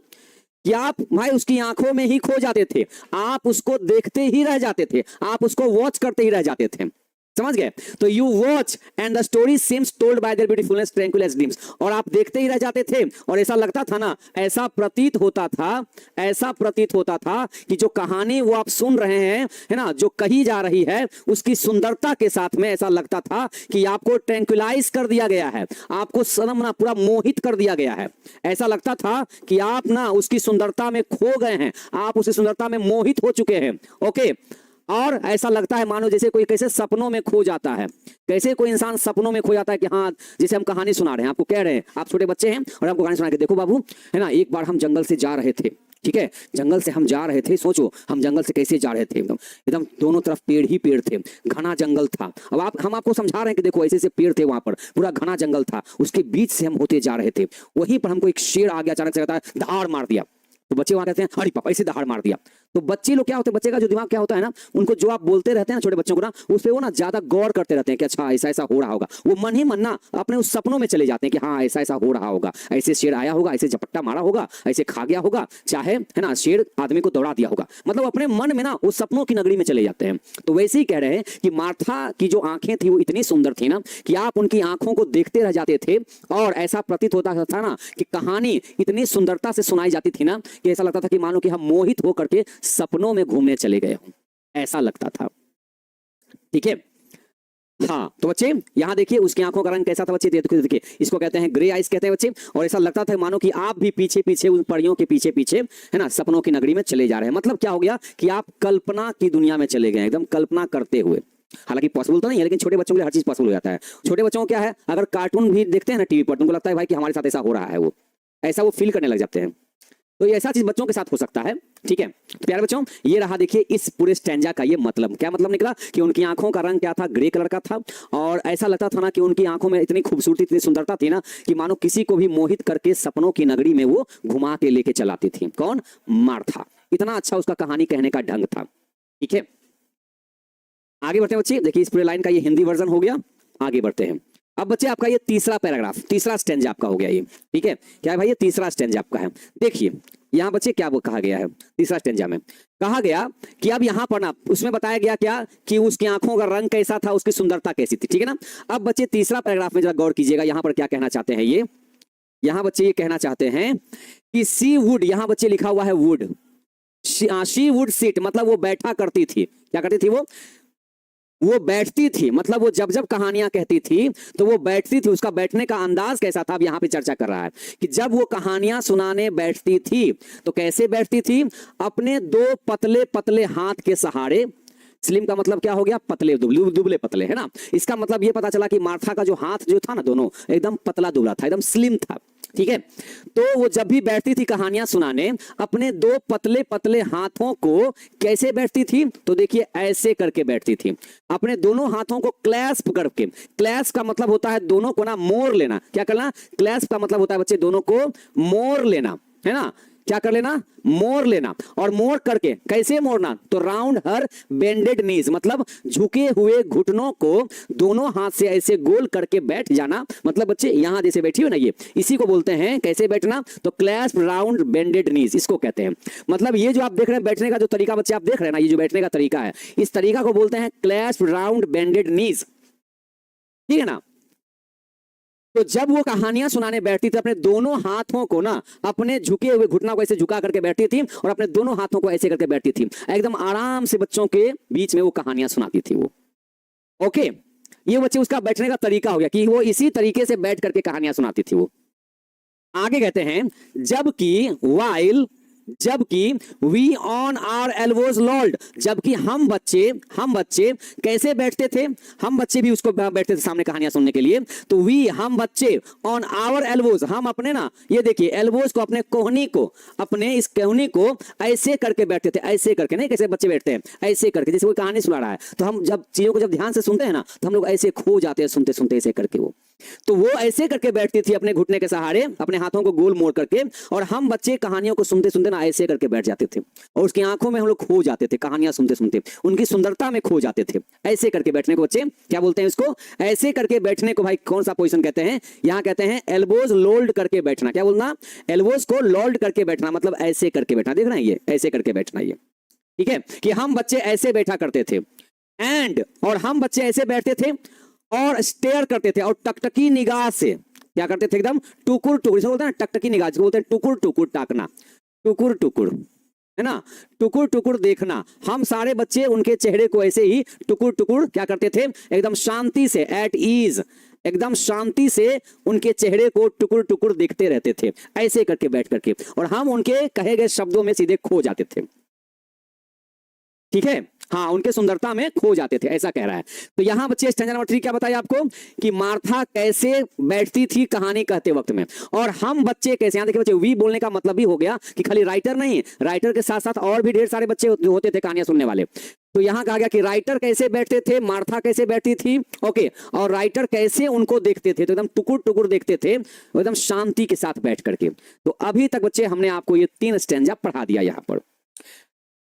कि आप भाई उसकी आंखों में ही खो जाते थे। आप उसको देखते ही रह जाते थे, आप उसको वॉच करते ही रह जाते थे। समझ गए? तो you watch and the story seems told by their beautifulness tranquil as dreams. और आप देखते ही रह जाते थे और ऐसा लगता था ना, ऐसा प्रतीत होता था कि जो कहानी वो आप सुन रहे हैं, है ना, जो कही जा रही है, उसकी सुंदरता के साथ में ऐसा लगता था कि आपको ट्रैंक्विलाइज कर दिया गया है, आपको सनम ना पूरा मोहित कर दिया गया है। ऐसा लगता था कि आप ना उसकी सुंदरता में खो गए हैं, आप उसकी सुंदरता में मोहित हो चुके हैं। ओके, और ऐसा लगता है मानो जैसे कोई कैसे सपनों में खो जाता है, कैसे कोई इंसान सपनों में खो जाता है कि हाँ, जैसे हम कहानी सुना रहे हैं, आपको कह रहे हैं, आप छोटे बच्चे हैं और आपको कहानी सुना के, देखो बाबू, है ना, एक बार हम जंगल से जा रहे थे। ठीक है, जंगल से हम जा रहे थे, सोचो हम जंगल से कैसे जा रहे थे, एकदम एकदम दोनों तरफ पेड़ ही पेड़ थे, घना जंगल था। अब हम आपको समझा रहे हैं कि देखो ऐसे ऐसे पेड़ थे, वहां पर पूरा घना जंगल था, उसके बीच से हम होते जा रहे थे। वहीं पर हमको एक शेर आ गया, अचानक से कहता है धाड़ मार दिया। तो बच्चे वहां कहते हैं अरे पापा ऐसे दहाड़ मार दिया। तो बच्चे लोग क्या होते हैं, बच्चे का जो दिमाग क्या होता है ना, उनको जो आप बोलते रहते हैं ना छोटे बच्चों को ना, उस पे वो ना ज्यादा गौर करते रहते हैं कि अच्छा ऐसा ऐसा हो रहा होगा। वो मन ही मन ना अपने उस सपनों में चले जाते हैं कि हाँ ऐसा ऐसा हो रहा होगा, ऐसे शेर आया होगा, ऐसे झपट्टा मारा होगा, ऐसे खा गया होगा, चाहे है ना शेर आदमी को दौड़ा दिया होगा। मतलब अपने मन में ना उस सपनों की नगरी में चले जाते हैं। तो वैसे ही कह रहे हैं कि मार्था की जो आंखें थी वो इतनी सुंदर थी ना कि आप उनकी आंखों को देखते रह जाते थे और ऐसा प्रतीत होता था ना कि कहानी इतनी सुंदरता से सुनाई जाती थी ना कि ऐसा लगता था कि मानो कि हम मोहित होकर के सपनों में घूमने चले गए हों, ऐसा लगता था। ठीक है, हाँ, तो बच्चे यहां देखिए उसकी आंखों का रंग कैसा था बच्चे, देखिए इसको कहते हैं ग्रे आइज कहते हैं बच्चे। और ऐसा लगता था मानो कि आप भी पीछे पीछे उन परियों के पीछे पीछे, है ना, सपनों की नगरी में चले जा रहे हैं। मतलब क्या हो गया कि आप कल्पना की दुनिया में चले गए, एकदम कल्पना करते हुए। हालांकि पॉसिबल तो नहीं है, लेकिन छोटे बच्चों के लिए हर चीज पॉसिबल हो जाता है। छोटे बच्चों को क्या है, अगर कार्टून भी देखते हैं ना टीवी पर, उनको लगता है भाई कि हमारे साथ ऐसा हो रहा है, वो ऐसा वो फील करने लग जाते हैं। तो ये ऐसा चीज बच्चों के साथ हो सकता है। ठीक है, तो प्यारे बच्चों ये रहा देखिए इस पूरे स्टैंजा का ये मतलब। क्या मतलब निकला कि उनकी आंखों का रंग क्या था, ग्रे कलर का था। और ऐसा लगता था ना कि उनकी आंखों में इतनी खूबसूरती, इतनी सुंदरता थी ना कि मानो किसी को भी मोहित करके सपनों की नगरी में वो घुमा के लेके चलाती थी। कौन, मार्था। इतना अच्छा उसका कहानी कहने का ढंग था। ठीक है, आगे बढ़ते हैं बच्चे। देखिए इस पूरे लाइन का ये हिंदी वर्जन हो गया। आगे बढ़ते हैं। अब बच्चे आपका ये तीसरा पैराग्राफ, तीसरा स्टेंजा आपका हो गया ये। ठीक है, क्या है भाई, ये तीसरा स्टेंजा आपका है। देखिए यहाँ बच्चे क्या वो कहा गया है, तीसरा स्टेंजा में कहा गया कि अब यहाँ पर ना उसमें बताया गया क्या कि उसकी आंखों का रंग कैसा था, उसकी सुंदरता कैसी थी। ठीक है ना, अब बच्चे तीसरा पैराग्राफ में जरा गौर कीजिएगा, यहाँ पर क्या कहना चाहते हैं ये। यहाँ बच्चे ये कहना चाहते हैं कि सी वुड, यहाँ बच्चे लिखा हुआ है वुड, शी वुड सिट, मतलब वो बैठा करती थी। क्या करती थी वो बैठती थी। मतलब वो जब जब कहानियां कहती थी तो वो बैठती थी। उसका बैठने का अंदाज कैसा था, अब यहां पे चर्चा कर रहा है कि जब वो कहानियां सुनाने बैठती थी तो कैसे बैठती थी, अपने दो पतले पतले हाथ के सहारे स्लिम का मतलब क्या हो गया, पतले दुबले पतले, है ना। इसका मतलब ये पता चला कि मार्था का जो हाथ जो था ना दोनों एकदम पतला दुबला था, एकदम स्लिम था, ठीक है। तो वो जब भी बैठती थी कहानियां सुनाने, अपने दो पतले पतले हाथों को कैसे बैठती थी, तो देखिए ऐसे करके बैठती थी, अपने दोनों हाथों को क्लैस्प करके। क्लैस्प का मतलब होता है दोनों को ना मोड़ लेना। क्या करना, क्लैस्प का मतलब होता है बच्चे दोनों को मोड़ लेना, है ना। क्या कर लेना, मोड़ लेना। और मोड़ करके कैसे मोड़ना, तो राउंड हर बेंडेड नीज, मतलब झुके हुए घुटनों को दोनों हाथ से ऐसे गोल करके बैठ जाना। मतलब बच्चे यहां जैसे बैठी हो ना, ये इसी को बोलते हैं कैसे बैठना, तो क्लैस्प राउंड बेंडेड नीज, इसको कहते हैं। मतलब ये जो आप देख रहे हैं बैठने का जो तरीका बच्चे आप देख रहे हैं ना, ये जो बैठने का तरीका है, इस तरीका को बोलते हैं क्लैस्प राउंड बेंडेड नीज, ठीक है ना। तो जब वो कहानियां सुनाने बैठती थी, अपने दोनों हाथों को ना अपने झुके हुए घुटना को ऐसे झुका करके बैठती थी और अपने दोनों हाथों को ऐसे करके बैठती थी, एकदम आराम से बच्चों के बीच में वो कहानियां सुनाती थी वो। ओके, ये बच्चे उसका बैठने का तरीका हो गया कि वो इसी तरीके से बैठ करके कहानियां सुनाती थी वो। आगे कहते हैं, जबकि we on our elbows lolled, जबकि हम बच्चे कैसे बैठते थे, हम बच्चे भी उसको बैठते थे सामने कहानियां सुनने के लिए। तो हम बच्चे ऑन आवर एल्बोज, हम अपने ना, ये देखिए एल्बोज को, अपने कोहनी को, अपने इस कोहनी को ऐसे करके बैठते थे, ऐसे करके, नहीं कैसे बच्चे बैठते हैं, ऐसे करके, जैसे कोई कहानी सुना रहा है। तो हम जब चीजों को जब ध्यान से सुनते हैं ना, तो हम लोग ऐसे खो जाते हैं सुनते सुनते ऐसे करके वो। तो वो ऐसे करके बैठती थी अपने घुटने के सहारे, अपने हाथों को गोल मोड़ करके, और हम बच्चे कहानियों को सुनते सुनते ना ऐसे करके बैठ जाते थे, और उसकी आंखों में हम लोग खो जाते थे, कहानियां सुनते सुनते उनकी सुंदरता में खो जाते थे। ऐसे करके बैठने को बच्चे क्या बोलते हैं, इसको ऐसे करके बैठने को भाई कौन सा पोजीशन कहते हैं, यहां कहते हैं एल्बोज लोल्ड करके बैठना। क्या बोलना, एल्बोज को लोल्ड करके बैठना, मतलब ऐसे करके बैठना, देख रहे हैं ये ऐसे करके बैठना, ये ठीक है, कि हम बच्चे ऐसे बैठा करते थे। और हम बच्चे ऐसे बैठते थे और स्टेयर करते थे, और टकटकी निगाह से क्या करते थे, एकदम टुकुर टुकुर, बोलते हैं टकटकी निगाह, बोलते हैं टुकुर टुकुर ताकना, टुकुर टुकुर, है ना, टुकुर टुकुर देखना। हम सारे बच्चे उनके चेहरे को ऐसे ही टुकुर टुकुर क्या करते थे, एकदम शांति से, एट ईज, एकदम शांति से उनके चेहरे को टुकुर टुकुर देखते रहते थे, ऐसे करके बैठ करके, और हम उनके कहे गए शब्दों में सीधे खो जाते थे, ठीक है, हाँ, उनके सुंदरता में खो जाते थे, ऐसा कह रहा है। तो यहां बच्चे स्टैंजा नंबर 3 क्या बताया आपको, कि मार्था कैसे बैठती थी कहानी कहते वक्त में, और हम बच्चे कैसे। यहां देखिए बच्चे, वी बोलने का मतलब भी हो गया कि खाली राइटर नहीं, राइटर के साथ साथ और भी ढेर सारे बच्चे होते थे कहानियां सुनने वाले। तो यहां कहा गया कि राइटर कैसे बैठते थे, मार्था कैसे बैठती थी, ओके, और राइटर कैसे उनको देखते थे, तो एकदम टुकुर टुकुर देखते थे, एकदम शांति के साथ बैठ करके। तो अभी तक बच्चे हमने आपको ये 3 स्टैंजा पढ़ा दिया यहां पर।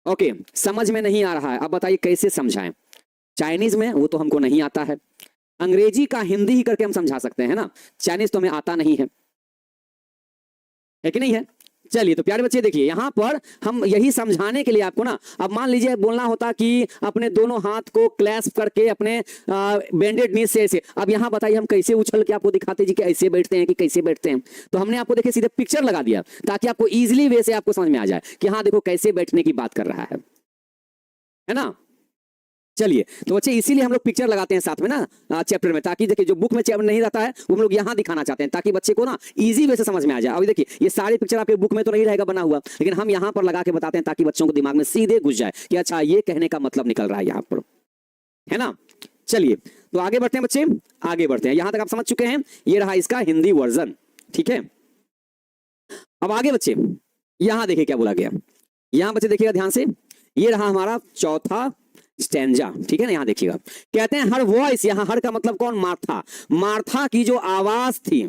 ओके, समझ में नहीं आ रहा है, अब बताइए कैसे समझाएं। चाइनीज में वो तो हमको नहीं आता है, अंग्रेजी का हिंदी ही करके हम समझा सकते हैं ना, चाइनीज तो हमें आता नहीं है कि नहीं है। चलिए, तो प्यारे बच्चे देखिए, यहां पर हम यही समझाने के लिए आपको ना, अब मान लीजिए बोलना होता कि अपने दोनों हाथ को क्लैस्प करके अपने बेंडेड नी से ऐसे, अब यहां बताइए हम कैसे उछल के आपको दिखाते जी कि ऐसे बैठते हैं कि कैसे बैठते हैं। तो हमने आपको देखिए सीधे पिक्चर लगा दिया ताकि आपको इजिली वे से आपको समझ में आ जाए कि हाँ देखो कैसे बैठने की बात कर रहा है ना। चलिए, तो बच्चे इसीलिए हम लोग पिक्चर लगाते हैं साथ में ना चैप्टर में, ताकि देखिए जो बुक में चैप्टर नहीं रहता है वो हम लोग यहाँ दिखाना चाहते हैं, ताकि बच्चे को ना इजी वे से समझ में आ जाए। अभी देखिए ये सारे पिक्चर आपके बुक में तो नहीं रहेगा बना हुआ, लेकिन हम यहाँ पर लगा के बताते हैं ताकि बच्चों को दिमाग में सीधे घुस जाए कि अच्छा ये कहने का मतलब निकल रहा है यहाँ पर, है ना। चलिए, तो आगे बढ़ते हैं बच्चे, आगे बढ़ते हैं। यहां तक आप समझ चुके हैं, ये रहा इसका हिंदी वर्जन, ठीक है। अब आगे बच्चे यहां देखिए क्या बोला गया, यहां बच्चे देखिएगा ध्यान से, ये रहा हमारा चौथा स्टैंजा, ठीक है ना। यहां देखिएगा, कहते हैं हर वॉइस, यहां हर का मतलब कौन, मार्था, मार्था की जो आवाज थी,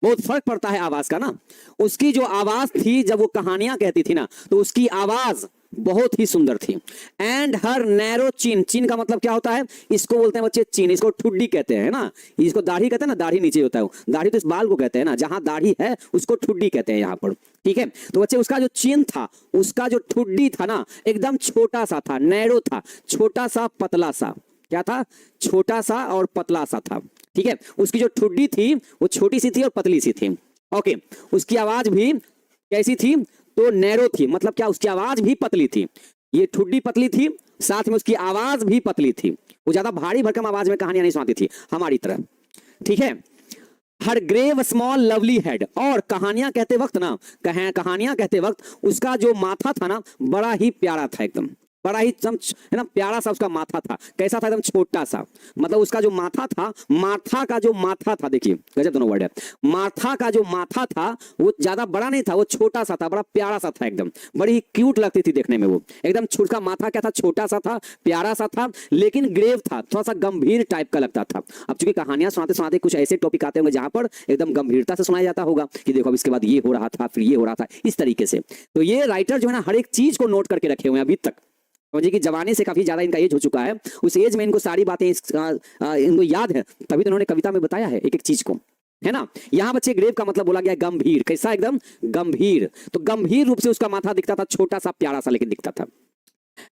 बहुत फर्क पड़ता है आवाज का ना, उसकी जो आवाज थी जब वो कहानियां कहती थी ना, तो उसकी आवाज बहुत ही सुंदर थी। एंड हर नैरो चिन, चिन का मतलब क्या होता है, इसको बोलते हैं बच्चे चिन, इसको ठुड्डी कहते हैं ना, इसको दाढ़ी कहते हैं ना, दाढ़ी नीचे होता है, दाढ़ी तो इस बाल को कहते हैं ना, जहां दाढ़ी है उसको ठुड्डी कहते हैं यहाँ पर, ठीक है। तो बच्चे उसका जो चिन था, उसका जो ठुड्डी था ना, एकदम छोटा सा था, नैरो था, छोटा सा पतला सा, क्या था, छोटा सा और पतला सा था, ठीक है। उसकी जो ठुड्डी थी वो छोटी सी थी और पतली सी थी, ओके। उसकी आवाज भी कैसी थी, तो नैरो थी, मतलब क्या, उसकी आवाज भी पतली थी, ये ठुड्डी पतली थी, साथ में उसकी आवाज भी पतली थी, वो ज्यादा भारी भरकम आवाज में कहानियां नहीं सुनाती थी हमारी तरह, ठीक है। हर ग्रेव स्मॉल लवली हेड, और कहानियां कहते वक्त ना, कहानियां कहते वक्त उसका जो माथा था ना, बड़ा ही प्यारा था एकदम, बड़ा ही एकदम है ना प्यारा सा उसका माथा था। कैसा था? एकदम छोटा सा। मतलब उसका जो माथा था, माथा का जो माथा था, देखिए गजब दोनों वर्ड है। माथा का जो माथा था वो ज्यादा बड़ा नहीं था, वो छोटा सा था, बड़ा प्यारा सा था एकदम। बड़ी ही क्यूट लगती थी देखने में वो। एकदम उसका माथा क्या था? छोटा सा था, प्यारा सा था, लेकिन ग्रेव था, थोड़ा सा गंभीर टाइप का लगता था। अब चूंकि कहानियां सुनाते सुनाते कुछ ऐसे टॉपिक आते होंगे जहां पर एकदम गंभीरता से सुनाया जाता होगा कि देखो अब इसके बाद ये हो रहा था, फिर ये हो रहा था, इस तरीके से। तो ये राइटर जो है ना हर एक चीज को नोट करके रखे हुए हैं अभी तक। समझिए कि जवानी से काफी ज्यादा इनका एज हो चुका है। उस एज में इनको सारी बातें इनको याद है, तभी तो इन्होंने कविता में बताया है एक एक चीज को, है ना। यहाँ बच्चे ग्रेव का मतलब बोला गया गंभीर। कैसा? एकदम गंभीर। तो गंभीर रूप से उसका माथा दिखता था, छोटा सा प्यारा सा लेकिन दिखता था।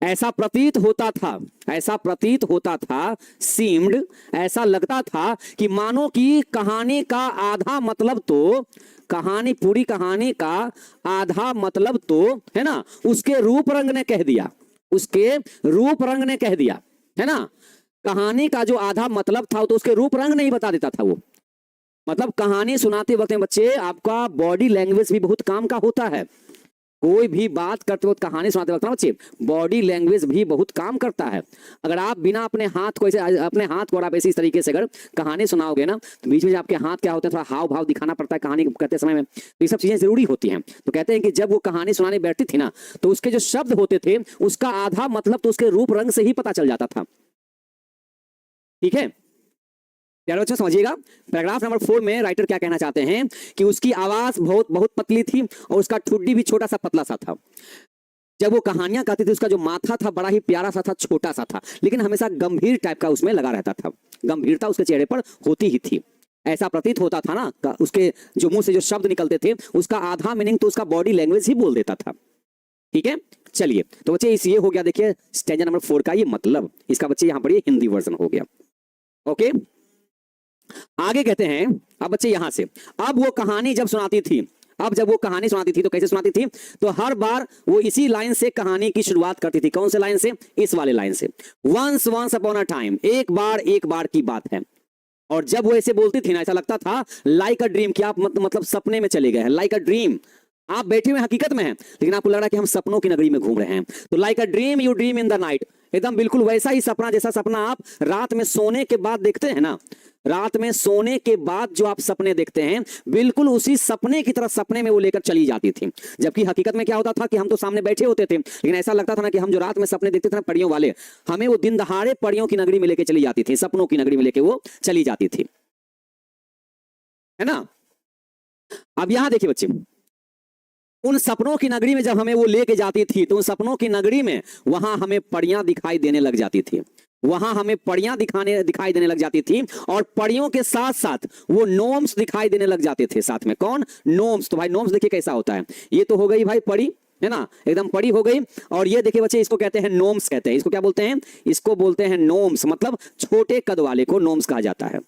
ऐसा प्रतीत होता था, ऐसा प्रतीत होता था, सीम्ड, ऐसा लगता था कि मानो कि कहानी का आधा मतलब तो, कहानी पूरी कहानी का आधा मतलब तो है ना उसके रूप रंग ने कह दिया, उसके रूप रंग ने कह दिया, है ना। कहानी का जो आधा मतलब था तो उसके रूप रंग नहीं बता देता था वो। मतलब कहानी सुनाते वक्त में बच्चे आपका बॉडी लैंग्वेज भी बहुत काम का होता है। कोई भी बात करते वक्त, कहानी सुनाते वक्त ना बच्चे, बॉडी लैंग्वेज भी बहुत काम करता है। अगर आप बिना अपने हाथ को ऐसे, अपने हाथ को आप ऐसे इस तरीके से अगर कहानी सुनाओगे ना तो बीच में आपके हाथ क्या होते हैं, थोड़ा हाव भाव दिखाना पड़ता है कहानी करते समय में। तो ये सब चीजें जरूरी होती हैं। तो कहते हैं कि जब वो कहानी सुनाने बैठती थी ना तो उसके जो शब्द होते थे उसका आधा मतलब तो उसके रूप रंग से ही पता चल जाता था। ठीक है प्यारे बच्चों, समझिएगा। पैराग्राफ नंबर 4 में राइटर क्या कहना चाहते हैं कि उसकी आवाज बहुत बहुत पतली थी और उसका ठुड्डी भी छोटा सा पतला सा था। जब वो कहानियां कहती थी उसका जो माथा था बड़ा ही प्यारा सा था, छोटा सा था, लेकिन हमेशा गंभीर टाइप का उसमें लगा रहता था। गंभीरता उसके चेहरे पर होती ही थी। ऐसा प्रतीत होता था ना, उसके जो मुंह से जो शब्द निकलते थे उसका आधा मीनिंग तो उसका बॉडी लैंग्वेज ही बोल देता था। ठीक है, चलिए तो बच्चे इस ये हो गया, देखिए स्टैंजा नंबर 4 का ये मतलब। इसका बच्चे यहाँ पर ये हिंदी वर्जन हो गया। ओके, आगे कहते हैं अब बच्चे यहां से, अब वो कहानी जब सुनाती थी, अब जब वो कहानी सुनाती थी तो कैसे सुनाती थी? तो हर बार वो इसी लाइन से कहानी की शुरुआत करती थी। कौन से लाइन से? इस वाले लाइन से, once once upon a time, एक बार की बात है। और जब वो ऐसे बोलती थी ना ऐसा लगता था लाइक अ ड्रीम, कि आप मतलब सपने में चले गए हैं। लाइक अ ड्रीम, आप बैठे हुए हकीकत में हैं लेकिन आपको लग रहा है कि हम सपनों की नगरी में घूम रहे हैं। तो like a dream you dream in the night, एकदम बिल्कुल वैसा ही सपना जैसा सपना आप रात में सोने के बाद देखते हैं ना, रात में सोने के बाद जो आप सपने देखते हैं बिल्कुल उसी सपने की तरह सपने में वो लेकर चली जाती थी। जबकि हकीकत में क्या होता था कि हम तो सामने बैठे होते थे लेकिन ऐसा लगता था ना कि हम जो रात में सपने देखते थे ना परियों वाले, हमें वो दिन दहाड़े परियों की नगरी में लेके चली जाती थी, सपनों की नगरी में लेके वो चली जाती थी, है ना। अब यहां देखिए बच्चे, उन सपनों की नगरी में जब हमें वो लेके जाती थी तो उन सपनों की नगरी में वहां हमें परियां दिखाई देने लग जाती थी, वहां हमें परियां दिखाई देने लग जाती थी। और परियों के साथ साथ वो नोम्स दिखाई देने लग जाते थे साथ में। कौन? नोम्स। तो भाई नोम्स देखिए कैसा होता है, ये तो हो गई भाई परी, है ना, एकदम परी हो गई। और ये देखिए बच्चे इसको कहते हैं नोम्स, कहते हैं इसको क्या बोलते हैं? इसको बोलते हैं नोम्स, मतलब छोटे कद वाले को नोम्स कहा जाता है।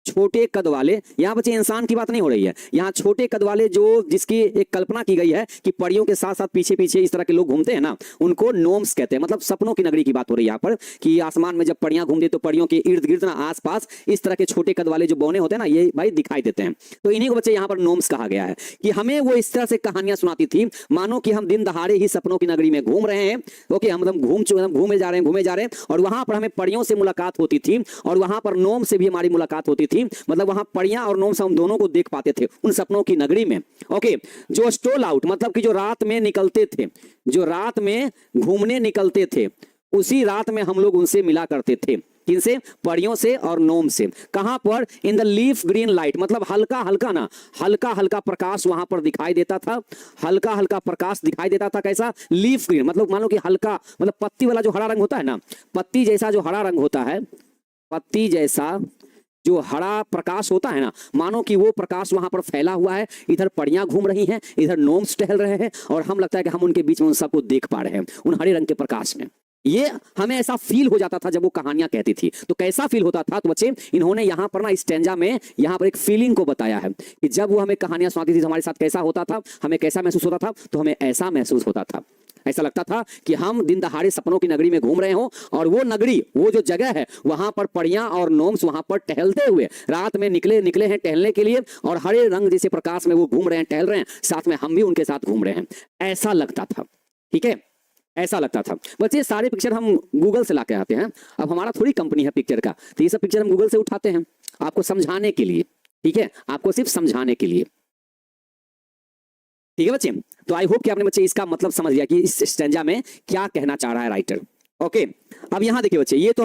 छोटे कद वाले, यहां बच्चे इंसान की बात नहीं हो रही है, यहां छोटे कद वाले जो जिसकी एक कल्पना की गई है कि परियों के साथ साथ पीछे पीछे इस तरह के लोग घूमते हैं ना, उनको नोम्स कहते हैं। मतलब सपनों की नगरी की बात हो रही है यहाँ पर कि आसमान में जब परियां घूमती तो परियों के इर्द गिर्द ना आसपास इस तरह के छोटे कद वाले जो बौने होते हैं ना, ये भाई दिखाई देते हैं। तो इन्हीं को बच्चे यहाँ पर नोम्स कहा गया है कि हमें वो इस तरह से कहानियां सुनाती थी मानो कि हम दिन दहाड़े ही सपनों की नगरी में घूम रहे हैं। ओके, हम घूमे जा रहे हैं और वहां पर हमें परियों से मुलाकात होती थी और वहां पर नोम से भी हमारी मुलाकात होती थी। मतलब वहां परियां और नोम्स हम दोनों को देख पाते थे उन सपनों की नगरी में। ओके, जो स्टोल आउट मतलब कि जो रात में निकलते थे, जो रात में घूमने निकलते थे, उसी रात में हम लोग उनसे मिला करते थे। किनसे? परियों से और नोम से। कहां पर? In the leaf green light, मतलब हल्का हल्का ना, हल्का हल्का प्रकाश वहां पर दिखाई देता था, हल्का हल्का प्रकाश दिखाई देता था। कैसा? लीफ ग्रीन, मतलब मान लो कि हल्का, मतलब पत्ती वाला जो हरा रंग होता है ना, पत्ती जैसा जो हरा रंग होता है, पत्ती जैसा जो हरा प्रकाश होता है ना, मानो कि वो प्रकाश वहां पर फैला हुआ है। इधर परियां घूम रही हैं, इधर नोम्स टहल रहे हैं और हम लगता है कि हम उनके बीच में उन सबको देख पा रहे हैं उन हरे रंग के प्रकाश में। ये हमें ऐसा फील हो जाता था जब वो कहानियां कहती थी। तो कैसा फील होता था? तो बच्चे इन्होंने यहां पर ना स्टैंजा में यहां पर एक फीलिंग को बताया है कि जब वो हमें कहानियां सुनाती थी तो हमारे साथ कैसा होता था, हमें कैसा महसूस होता था। तो हमें ऐसा महसूस होता था, ऐसा लगता था कि हम दिन दहाड़े सपनों की नगरी में घूम रहे हो और वो नगरी, वो जो जगह है वहां पर परियां और नोम्स वहां पर टहलते हुए रात में निकले हैं टहलने के लिए और हरे रंग जैसे प्रकाश में वो घूम रहे हैं, टहल रहे हैं, साथ में हम भी उनके साथ घूम रहे हैं, ऐसा लगता था। ठीक है, ऐसा लगता था। बच्चे सारे पिक्चर हम गूगल से लाके आते हैं, अब हमारा थोड़ी कंपनी है पिक्चर का, तो ये सब पिक्चर हम गूगल से उठाते हैं आपको समझाने के लिए, ठीक है, आपको सिर्फ समझाने के लिए, ठीक है बच्चे। तो आई होप कि आपने बच्चे इसका मतलब समझ लिया कि इस स्टैंजा में क्या कहना चाह रहा है राइटर। ओके, अब यहां देखिए बच्चे, ये तो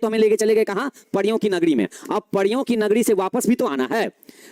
हमें लेके चले गए कहां, परियों की नगरी में। अब परियों की नगरी से वापस भी तो आना है,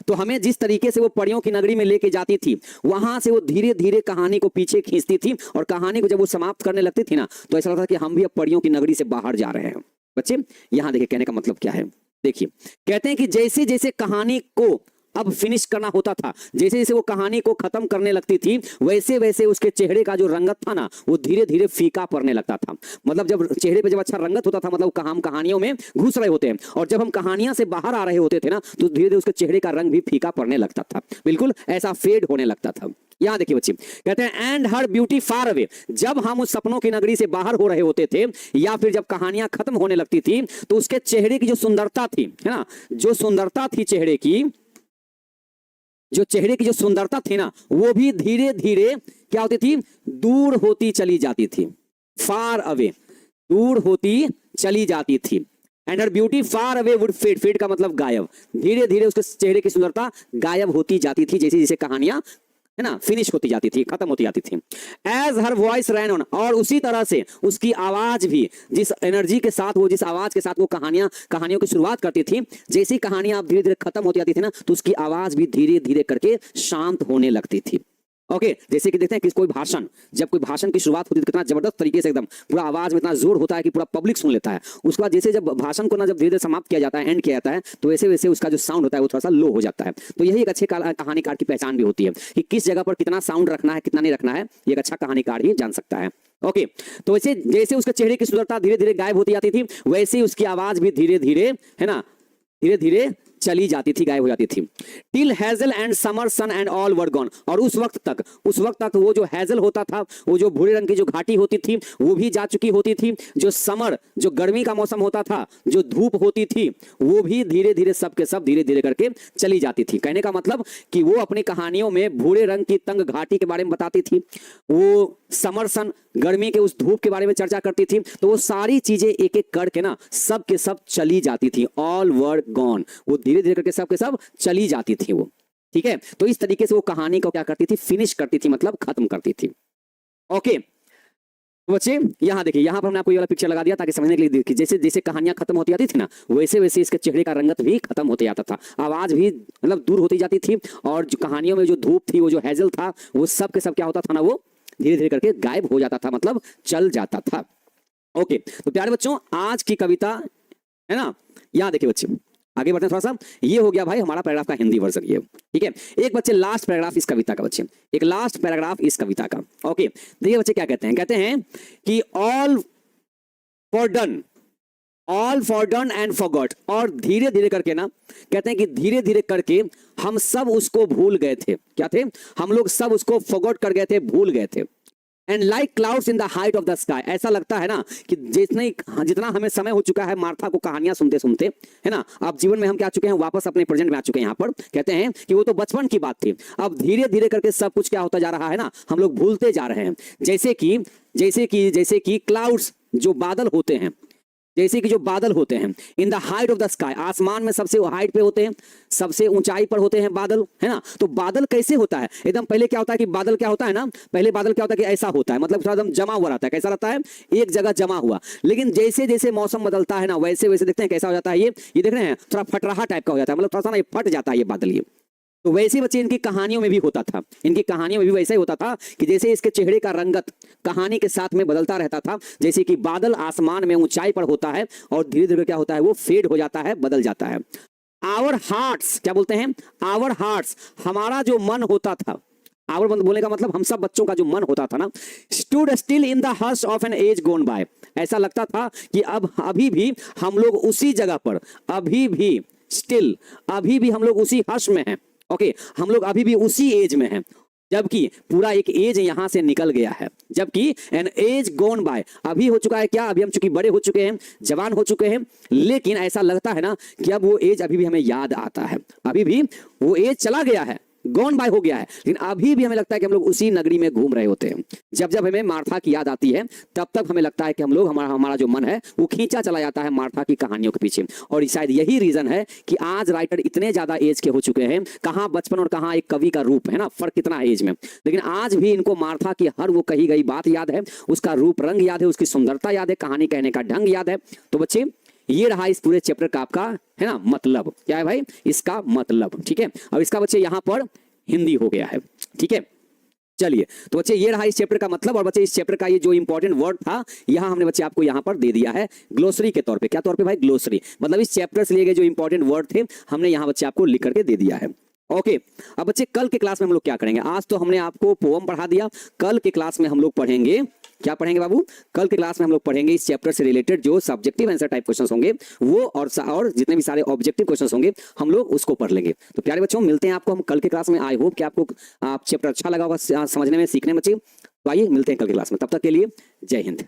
तो हमें जिस तरीके से वो परियों की नगरी में लेके जाती थी, वहां से वो धीरे धीरे कहानी को पीछे खींचती थी, और कहानी को जब वो समाप्त करने लगती थी ना, तो ऐसा लगता था कि हम भी अब परियों की नगरी से बाहर जा रहे हैं। बच्चे यहां देखिए कहने का मतलब क्या है, देखिए कहते हैं कि जैसे जैसे कहानी को अब फिनिश करना होता था, जैसे जैसे वो कहानी को खत्म करने लगती थी, वैसे वैसे उसके चेहरे का जो रंगत था ना, वो धीरे धीरे फीका पड़ने लगता था। मतलब जब चेहरे पे जब अच्छा रंगत होता था, मतलब हम कहानियों में घुस रहे होते हैं, और जब हम कहानियां से बाहर आ रहे होते थे ना, तो धीरे धीरे उसके चेहरे का रंग भी फीका पड़ने लगता था, बिल्कुल ऐसा फेड होने लगता था। यहां देखिए बच्चे कहते हैं and her beauty far away, जब हम उस सपनों की नगरी से बाहर हो रहे होते थे, या फिर जब कहानियां खत्म होने लगती थी, तो उसके चेहरे की जो सुंदरता थी, है ना, जो सुंदरता थी चेहरे की, जो चेहरे की जो सुंदरता थी ना, वो भी धीरे धीरे क्या होती थी, दूर होती चली जाती थी। फार अवे, दूर होती चली जाती थी। And her beauty far away would fade, fade का मतलब गायब, धीरे धीरे उसके चेहरे की सुंदरता गायब होती जाती थी, जैसे जैसे कहानियां, है ना, फिनिश होती जाती थी, खत्म होती जाती थी। As her voice ran on, और उसी तरह से उसकी आवाज भी, जिस एनर्जी के साथ वो, जिस आवाज के साथ वो कहानियों की शुरुआत करती थी, जैसी कहानियां धीरे धीरे खत्म होती जाती थी ना, तो उसकी आवाज भी धीरे धीरे करके शांत होने लगती थी। ओके, जैसे कि देखते हैं कि कोई भाषण, जब कोई भाषण की शुरुआत होती है तो कितना जबरदस्त तरीके से एकदम पूरा आवाज में इतना जोर होता है कि पूरा पब्लिक सुन लेता है। उसके बाद जैसे जब भाषण को ना जब धीरे धीरे समाप्त किया जाता है, एंड किया जाता है, तो वैसे वैसे उसका जो साउंड होता है वो थोड़ा सा लो हो जाता है। तो यही एक अच्छे कहानीकार की पहचान भी होती है कि किस जगह पर कितना साउंड रखना है, कितना नहीं रखना है, ये एक अच्छा कहानीकार ही जान सकता है। ओके, तो वैसे जैसे उसके चेहरे की सुंदरता धीरे धीरे गायब होती जाती थी, वैसे ही उसकी आवाज भी धीरे धीरे, है ना, धीरे धीरे चली जाती थी, गायब हो जाती थी। Till hazel and summer sun and all were gone, और उस वक्त तक वो जो हेजल होता था, वो जो भूरे रंग की जो घाटी होती थी, वो भी जा चुकी होती थी। जो समर, जो गर्मी का मौसम होता था, जो धूप होती थी, वो भी धीरे धीरे सब के सब धीरे धीरे करके चली जाती थी। कहने का मतलब कि वो अपनी कहानियों में भूरे रंग की तंग घाटी के बारे में बताती थी, वो समर सन गर्मी के उस धूप के बारे में चर्चा करती थी, तो वो सारी चीजें एक एक करके ना सब के सब चली जाती थी। ऑल वर गॉन, वो धीरे धीरे करके सब के सब चली जाती थी वो, ठीक है। तो इस तरीके से वो कहानी को क्या करती थी, फिनिश करती थी, मतलब खत्म करती थी। ओके बच्चे यहां देखिए, यहां पर हमने आपको ये वाला पिक्चर लगा दिया ताकि समझने के लिए, जैसे जैसे कहानियां खत्म होती जाती थी ना, वैसे वैसे इसके चेहरे का रंगत भी खत्म होते जाता था, आवाज भी मतलब दूर होती जाती थी, और जो कहानियों में जो धूप थी, वो जो हेजल था, वो सब के सब क्या होता था ना, वो धीरे धीरे करके गायब हो जाता था, मतलब चल जाता था। ओके, तो प्यारे बच्चों आज की कविता, है ना, यहां देखिए बच्चे आगे बढ़ते हैं थोड़ा सा। ये हो गया भाई हमारा पैराग्राफ का हिंदी वर्जन, ये ठीक है। एक बच्चे लास्ट पैराग्राफ इस कविता का, बच्चे एक लास्ट पैराग्राफ इस कविता का। ओके, देखिए बच्चे क्या कहते हैं, कहते हैं कि all for done and forgot, और धीरे धीरे करके ना, कहते हैं कि धीरे धीरे करके हम सब उसको भूल गए थे। क्या थे, हम लोग सब उसको फॉरगॉट कर गए थे, भूल गए थे। And like clouds in the height of the sky, ऐसा लगता है ना कि जितना हमें समय हो चुका है मार्था को कहानियां सुनते सुनते, है ना, अब जीवन में हम क्या चुके हैं, वापस अपने प्रेजेंट में आ चुके हैं। यहाँ पर कहते हैं कि वो तो बचपन की बात थी, अब धीरे धीरे करके सब कुछ क्या होता जा रहा है ना, हम लोग भूलते जा रहे हैं। जैसे कि क्लाउड्स, जो बादल होते हैं, जैसे कि जो बादल होते हैं, in the height of the sky, आसमान में सबसे हाइट पे होते हैं, सबसे ऊंचाई पर होते हैं बादल, है ना। तो बादल कैसे होता है, एकदम पहले क्या होता है कि बादल क्या होता है ना, पहले बादल क्या होता है कि ऐसा होता है, मतलब थोड़ा एकदम जमा हुआ रहता है, कैसा रहता है, एक जगह जमा हुआ। लेकिन जैसे जैसे मौसम बदलता है ना, वैसे वैसे देखते हैं कैसा हो जाता है, ये देख रहे हैं, थोड़ा फटराहा टाइप का हो जाता है, मतलब थोड़ा सा ना ये फट जाता है ये बादल, ये तो वैसे बच्चे इनकी कहानियों में भी होता था, इनकी कहानियों में भी वैसा ही होता था कि जैसे इसके चेहरे का रंगत कहानी के साथ में बदलता रहता था, जैसे कि बादल आसमान में ऊंचाई पर होता है और धीरे धीरे क्या होता है, वो फेड हो जाता है, बदल जाता है। आवर हार्ट्स, क्या बोलते हैं, आवर हार्ट्स, हमारा जो मन होता था, आवर बोलने का मतलब हम सब बच्चों का जो मन होता था ना, stood still in the hush of an age gone by, ऐसा लगता था कि अब अभी भी हम लोग उसी जगह पर, अभी भी हम लोग उसी हर्ष में हैं। ओके, हम लोग अभी भी उसी एज में हैं, जबकि पूरा एक एज यहां से निकल गया है, जबकि एन एज गोन बाय, अभी हो चुका है क्या, अभी हम चूंकि बड़े हो चुके हैं, जवान हो चुके हैं, लेकिन ऐसा लगता है ना कि अब वो एज अभी भी हमें याद आता है, अभी भी वो एज चला गया है, गॉन बाय हो गया है, लेकिन अभी भी हमें लगता है कि हम लोग उसी नगरी में घूम रहे होते हैं। जब जब हमें मार्था की याद आती है तब तब हमें लगता है कि हम लोग हमारा जो मन है वो खींचा चला जाता है मार्था की कहानियों के पीछे। और शायद यही रीजन है कि आज राइटर इतने ज्यादा एज के हो चुके हैं, कहाँ बचपन और कहाँ एक कवि का रूप है ना, फर्क कितना है एज में, लेकिन आज भी इनको मार्था की हर वो कही गई बात याद है, उसका रूप रंग याद है, उसकी सुंदरता याद है, कहानी कहने का ढंग याद है। तो बच्चे ये रहा इस पूरे चैप्टर का आपका है ना मतलब, क्या है भाई इसका मतलब, ठीक है। अब इसका बच्चे यहां पर हिंदी हो गया है, ठीक है। चलिए तो बच्चे ये रहा इस चैप्टर का मतलब, और बच्चे इस चैप्टर का ये जो इंपॉर्टेंट वर्ड था यहां हमने बच्चे आपको यहां पर दे दिया है ग्लोसरी के तौर पे। क्या तौर पे भाई? ग्लोसरी, मतलब इस चैप्टर से लिए गए जो इंपॉर्टेंट वर्ड थे हमने यहां बच्चे आपको लिख करके दे दिया है। ओके अब बच्चे कल के क्लास में हम लोग क्या करेंगे? आज तो हमने आपको पोएम पढ़ा दिया, कल के क्लास में हम लोग पढ़ेंगे, क्या पढ़ेंगे बाबू? कल के क्लास में हम लोग पढ़ेंगे इस चैप्टर से रिलेटेड जो सब्जेक्टिव आंसर टाइप क्वेश्चंस होंगे वो, और जितने भी सारे ऑब्जेक्टिव क्वेश्चंस होंगे हम लोग उसको पढ़ लेंगे। तो प्यारे बच्चों मिलते हैं आपको हम कल के क्लास में। आई होप कि आपको चैप्टर अच्छा लगा होगा समझने में, सीखने में बच्चे। तो आइए मिलते हैं कल के क्लास में, तब तक के लिए जय हिंद।